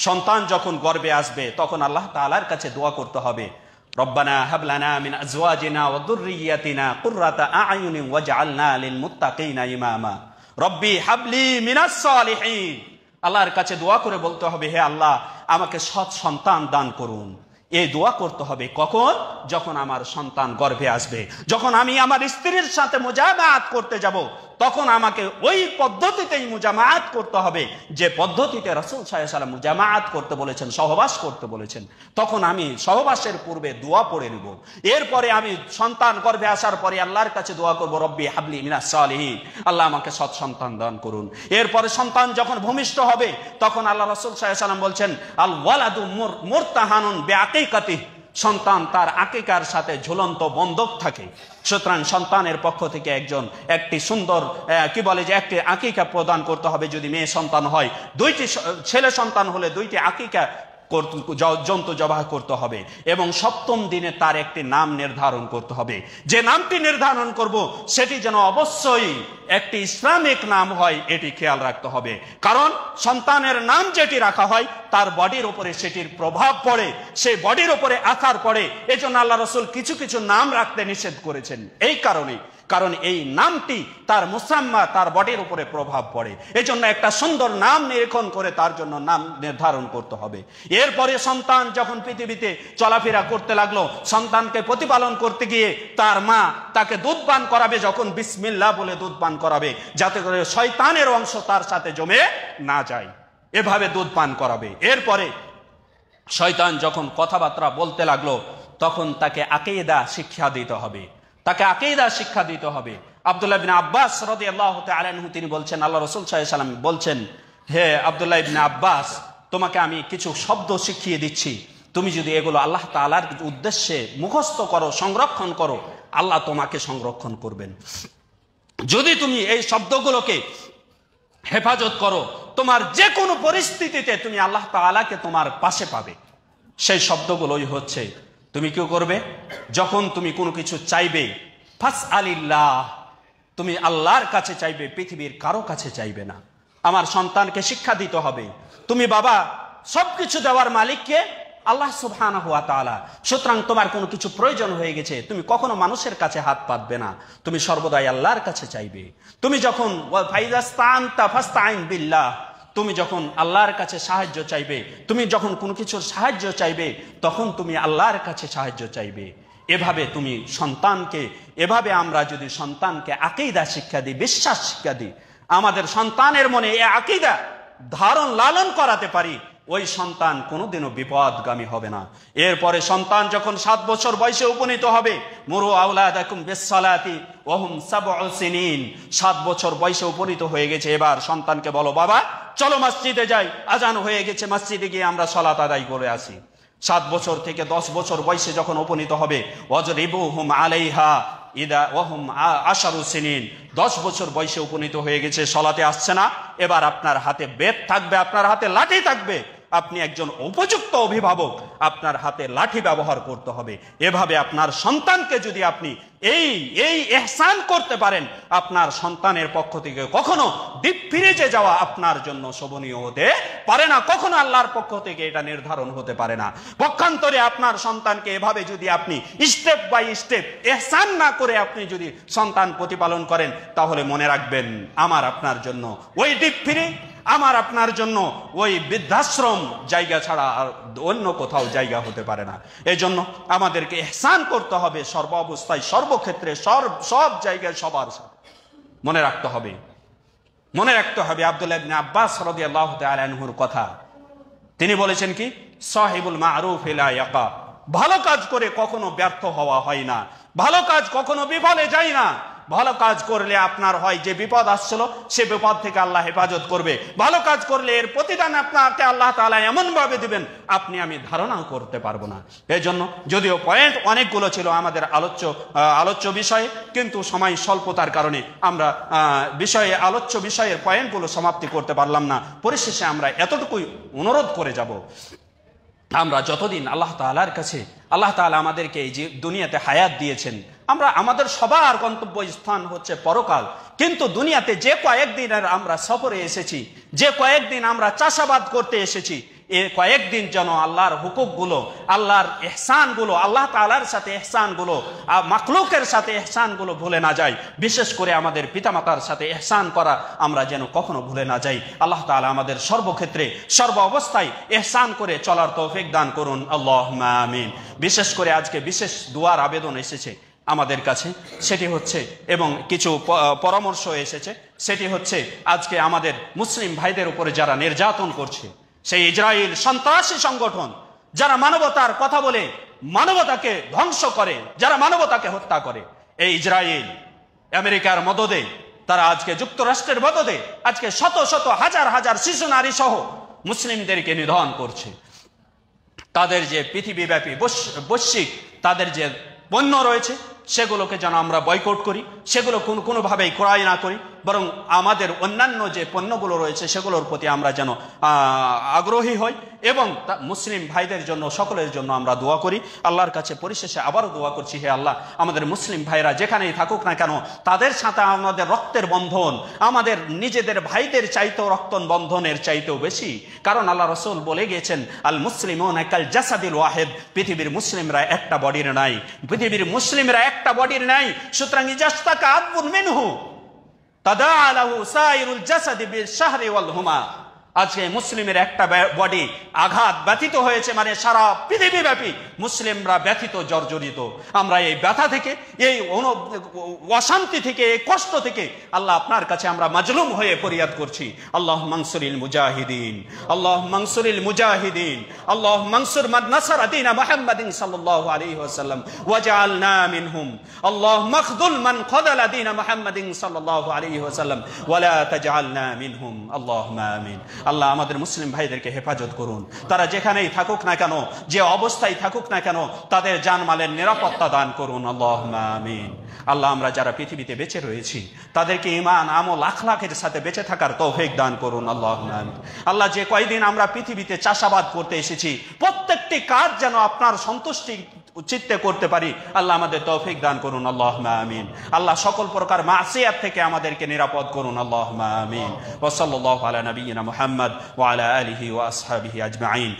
সন্তান যখন গর্ভে আসবে তখন আল্লাহ তাআলার কাছে দোয়া করতে হবে, রব্বানা হাব লানা মিন আজওয়াজিনা ওয়া যুররিয়াতিনা কুররাতা আ'য়ুনিন ওয়াজআলনা লিল মুত্তাকিনা ইমামা রব্বি হাবলি মিনাস সালিহিন। আল্লাহর কাছে দোয়া করে বলতে হবে, হে আল্লাহ আমাকে সৎ সন্তান দান করুন। এই দোয়া করতে হবে কখন? যখন আমার সন্তান গর্ভে আসবে, যখন আমি আমার স্ত্রীর সাথে মুজামাআত করতে যাব, তখন আমাকে ওই পদ্ধতিতেই মুজামাআত করতে হবে যে পদ্ধতিতে রাসূল সাল্লাল্লাহু আলাইহি ওয়াসাল্লাম মুজামাআত করতে বলেছেন, সহবাস করতে বলেছেন। তখন আমি সহবাসের পূর্বে দোয়া পড়ে নেব। এরপরে আমি সন্তান গর্ভে আসার পরে আল্লাহর কাছে দোয়া করব, রব্বি হাবলি মিনাস সালিহিন, আল্লাহ আমাকে সৎ সন্তান দান করুন। এরপরে সন্তান যখন ভূমিষ্ঠ হবে তখন আল্লাহ রাসূল সাল্লাল্লাহু আলাইহি ওয়াসাল্লাম বলছেন, আল ওয়ালাদু মুরতাহানুন বিআকিকাতিহি, সন্তান তার আকিকার সাথে ঝুলন্ত বন্ধক থাকে। সুতরাং সন্তানের পক্ষ থেকে একটি সুন্দর একটি আকিকা প্রদান করতে হবে। যদি মেয়ে সন্তান হয়, দুইটি ছেলে সন্তান হলে দুইটি আকিকা জন্তু জবাহ করতে হবে এবং সপ্তম দিনে তার একটি নাম নির্ধারণ করতে হবে। যে নামটি নির্ধারণ করব সেটি যেন অবশ্যই একটি ইসলামিক নাম হয়, এটি খেয়াল রাখতে হবে। কারণ সন্তানের নাম যেটি রাখা হয় তার বডির উপরে সেটির প্রভাব পড়ে, সেই বডির উপরে আছার পড়ে। এজন্য আল্লাহ রাসূল কিছু কিছু নাম রাখতে নিষেধ করেছেন এই কারণে, কারণ এই নামটি তার মুসাম্মা, তার বডির উপরে প্রভাব পড়ে। এজন্য একটা সুন্দর নাম নিরীক্ষণ করে তার জন্য নাম নির্ধারণ করতে হবে। এরপরে সন্তান যখন পৃথিবীতে চলাফেরা করতে লাগলো, সন্তানকে প্রতিপালন করতে গিয়ে তার মা তাকে দুধ পান করাবে, যখন বিসমিল্লাহ বলে দুধ পান করাবে, যাতে করে শয়তানের অংশ তার সাথে জমে না যায়, এভাবে দুধ পান করাবে। এরপরে শয়তান যখন কথাবার্তা বলতে লাগলো তখন তাকে আকীদা শিক্ষা দিতে হবে, আব্দুল্লাহ ইবনে আব্বাস রাদিয়াল্লাহু তাআলা আনহু তিনি বলছেন, আল্লাহ রাসূল সাল্লাল্লাহু আলাইহি ওয়াসাল্লাম বলছেন, হে আব্দুল্লাহ ইবনে আব্বাস, তোমাকে আমি কিছু শব্দ শিখিয়ে দিচ্ছি, তুমি যদি এগুলো আল্লাহ তাআলার উদ্দেশ্যে মুখস্থ করো, সংরক্ষণ করো, আল্লাহ তোমাকে সংরক্ষণ করবেন। যদি তুমি এই শব্দগুলোকে হেফাজত করো, তোমার যে কোনো পরিস্থিতিতে তুমি আল্লাহ তাআলাকে তোমার পাশে পাবে। সেই শব্দগুলোই হচ্ছে, তুমি কি করবে? যখন তুমি কোনো কিছু চাইবে, ফাসআলিল্লাহ, তুমি আল্লাহর কাছে চাইবে, পৃথিবীর কারো কাছে চাইবে না। আমার সন্তানকে শিক্ষা দিতে হবে, তুমি বাবা সবকিছু দেওয়ার মালিককে আল্লাহ সুবহানাহু ওয়া তাআলা। সুতরাং তোমার কোনো কিছু প্রয়োজন হয়ে গেছে, তুমি কখনো মানুষের কাছে হাত পাতবে না, তুমি সর্বদাই আল্লাহর কাছে চাইবে। তুমি যখন ফাইযাস্তাআনতা ফাসতাঈন বিল্লাহ, তুমি যখন আল্লাহর কাছে সাহায্য চাইবে, তুমি যখন কোনো কিছুর সাহায্য চাইবে, তখন তুমি আল্লাহর কাছে সাহায্য চাইবে। এভাবে তুমি সন্তানকে, এভাবে আমরা যদি সন্তানকে আকীদা শিক্ষা দিই, বিশ্বাস শিক্ষা দিই, আমাদের সন্তানের মনে এই আকীদা ধারণ লালন করাতে পারি, ওই সন্তান কোনোদিনও বিপদগামী হবে না। এরপরে সন্তান যখন 7 বছর বয়সে উপনীত হবে, মুরু আওলাদাকুম বিসসালাতি ওয়া হুম 7 সিনিন, 7 বছর বয়সে উপনীত হয়ে গেছে, এবার সন্তানকে বলো বাবা চলো মসজিদে যাই, আজান হয়ে গেছে, মসজিদে গিয়ে আমরা সালাত আদায় করে আসি। 7 বছর থেকে 10 বছর বয়সে যখন উপনীত হবে, ওয়াজরিবুহুম আলাইহা ইদা ওয়া হুম 10 সিনিন, 10 বছর বয়সে উপনীত হয়ে গেছে, সালাতে আসছে না, এবার আপনার হাতে বেত থাকবে, আপনার হাতে লাঠি থাকবে, আপনি একজন উপযুক্ত অভিভাবক, আপনার হাতে লাঠি ব্যবহার করতে হবে। এভাবে আপনার সন্তানকে যদি আপনি এই ইহসান করতে পারেন, আপনার সন্তানের পক্ষ থেকে কখনো ডিপ ফ্রিজে যাওয়া আপনার জন্য শোভনীয় হতে পারে না, কখনো আল্লাহর পক্ষ থেকে এটা নির্ধারণ হতে পারে না। পক্ষান্তরে আপনার সন্তানকে এভাবে যদি আপনি স্টেপ বাই স্টেপ ইহসান না করে আপনি যদি সন্তান প্রতিপালন করেন, তাহলে মনে রাখবেন আমার আপনার জন্য ওই ডিপ ফ্রি, আমার আপনার জন্য ওই বৃদ্ধাশ্রম জায়গা ছাড়া আর অন্য কোথাও জায়গা হতে পারে না। এই জন্য আমাদেরকে ইহসান করতে হবে সর্ব অবস্থায়, সর্বক্ষেত্রে, সব জায়গায়, সবার সাথে। মনে রাখতে হবে আব্দুল্লাহ ইবনে আব্বাস রাদিয়াল্লাহু তাআলা আনহুর কথা। তিনি বলেছেন কি, সাহিবুল মারুফ লা ইয়াকা, ভালো কাজ করে কখনো ব্যর্থ হওয়া হয় না, ভালো কাজ কখনো বিফলে যায় না। ভালো কাজ করলে আপনার হয় যে বিপদ আসছিল সে বিপদ থেকে আল্লাহ হেফাজত করবে, ভালো কাজ করলে এর প্রতিদান আপনাকে আল্লাহ তাআলা এমন ভাবে দিবেন আপনি ধারণা করতে পারবো না। এই জন্য যদিও পয়েন্ট অনেকগুলো ছিল আমাদের আলোচ্য বিষয়ে, কিন্তু সময় স্বল্পতার কারণে আমরা আলোচ্য বিষয়ের পয়েন্টগুলো সমাপ্তি করতে পারলাম না। পরিশেষে আমরা এতটুকুই অনুরোধ করে যাব, আমরা যতদিন আল্লাহ তাআলার কাছে, আল্লাহ তাআলা আমাদেরকে এই যে দুনিয়াতে হায়াত দিয়েছেন, আমাদের সবার গন্তব্য স্থান হচ্ছে পরকাল, কিন্তু দুনিয়াতে যে কয়েকদিনের আমরা সফরে এসেছি, যে কয়েকদিন আমরা চাষাবাদ করতে এসেছি, এই কয়েকদিন যেন আল্লাহর হুকুকগুলো, আল্লাহর ইহসানগুলো, আল্লাহ তাআলার সাথে ইহসানগুলো, মাখলুকের সাথে ইহসানগুলো ভুলে না যাই। বিশেষ করে আমাদের পিতামাতার সাথে ইহসান করা আমরা যেন কখনো ভুলে না যাই। আল্লাহ তাআলা আমাদের সর্বক্ষেত্রে, সর্ব অবস্থায় ইহসান করে চলার তৌফিক দান করুন, আল্লাহুম্মা আমিন। বিশেষ করে আজকে বিশেষ দুয়ার আবেদন এসেছে আমাদের কাছে, সেটি হচ্ছে, এবং কিছু পরামর্শ এসেছে, সেটি হচ্ছে আজকে আমাদের মুসলিম ভাইদের উপরে যারা নির্যাতন করছে, সেই ইসরায়েল সন্ত্রাসী সংগঠন, যারা মানবতার কথা বলে মানবতাকে ধ্বংস করে, যারা মানবতাকে হত্যা করে, এই ইসরায়েল আমেরিকার মদদে, তারা আজকে যুক্তরাষ্ট্রের মদদে আজকে শত শত হাজার হাজার শিশু নারী সহ মুসলিমদেরকে নিধন করছে। তাদের যে পৃথিবীব্যাপী বৈশ্বিক তাদের যে পণ্য রয়েছে, সেগুলোকে যেন আমরা বয়কট করি, সেগুলো কোনোভাবেই ক্রয় না করি, বরং আমাদের অন্যান্য যে পণ্যগুলো রয়েছে সেগুলোর প্রতি আমরা যেন আগ্রহী হই, এবং মুসলিম ভাইদের জন্য, সকলের জন্য আমরা দোয়া করি। আল্লাহর কাছে পরিশেষে আবারও দোয়া করছি, হে আল্লাহ, আমাদের মুসলিম ভাইরা যেখানেই থাকুক না কেন, তাদের সাথে আমাদের রক্তের বন্ধন আমাদের নিজেদের ভাইদের চাইতেও বন্ধনের চাইতেও বেশি, কারণ আল্লাহ রাসূল বলে গিয়েছেন, আল মুসলিমুনা কাল জাসাদিল ওয়াহিদ, পৃথিবীর মুসলিমরা একটা বডির নাই, পৃথিবীর মুসলিমরা একটা বডির নাই। সুতরাং ইজাস্তাকা আদবুন মিনহু তাদাআ লাহু সাইরুল জাসাদি বিশ-শাহরি ওয়াল হুমা। আজকে মুসলিমের একটা বডি আঘাত ব্যথিত হয়েছে, মানে সারা পৃথিবীব্যাপী মুসলিমরা ব্যথিত, জর্জরিত। আমরা এই ব্যথা থেকে, এই অশান্তি থেকে, এই কষ্ট থেকে আল্লাহ আপনার কাছে আমরা মাজলুম হয়ে ফরিয়াদ করছি। আল্লাহুম্মা আনসুরিল মুজাহিদিন, আল্লাহুম্মা আনসুরিল মুজাহিদিন, আল্লাহুম্মা আনসুর মান নাসারা দীন মুহাম্মাদিন সাল্লাল্লাহু আলাইহি ওয়াসাল্লাম ওয়াজআলনা মিনহুম, আল্লাহুম্মা খযুল মান খযালা দীন মুহাম্মাদিন সাল্লাল্লাহু আলাইহি ওয়াসাল্লাম ওয়া লা তাজআলনা মিনহুম, আল্লাহুম্মা আমিন। আল্লাহ আমাদের মুসলিম ভাইদেরকে হেফাজত করুন, তারা যেখানেই থাকুক না কেন, যে অবস্থায় থাকুক না কেন, তাদের জানমালের নিরাপত্তা দান করুন, আল্লাহুম্মা আমিন। আল্লাহ আমরা যারা পৃথিবীতে বেঁচে রয়েছি তাদেরকে ঈমান, আমল, আখলাকের সাথে বেঁচে থাকার তৌফিক দান করুন, আল্লাহুম্মা আমিন। আল্লাহ যে কয়দিন আমরা পৃথিবীতে চাষাবাদ করতে এসেছি, প্রত্যেকটি কাজ যেন আপনার সন্তুষ্টি চিত্তে করতে পারি, আল্লাহ আমাদের তৌফিক দান করুন, আল্লাহুম্মা আমিন। আল্লাহ সকল প্রকার মাসিয়াত থেকে আমাদেরকে নিরাপদ করুন, আল্লাহুম্মা আমিন। ওয়া সাল্লাল্লাহু আলা নাবিয়িনা মুহাম্মদ ওয়া আলা আলিহি ওয়া আসহাবিহি আজমাইন।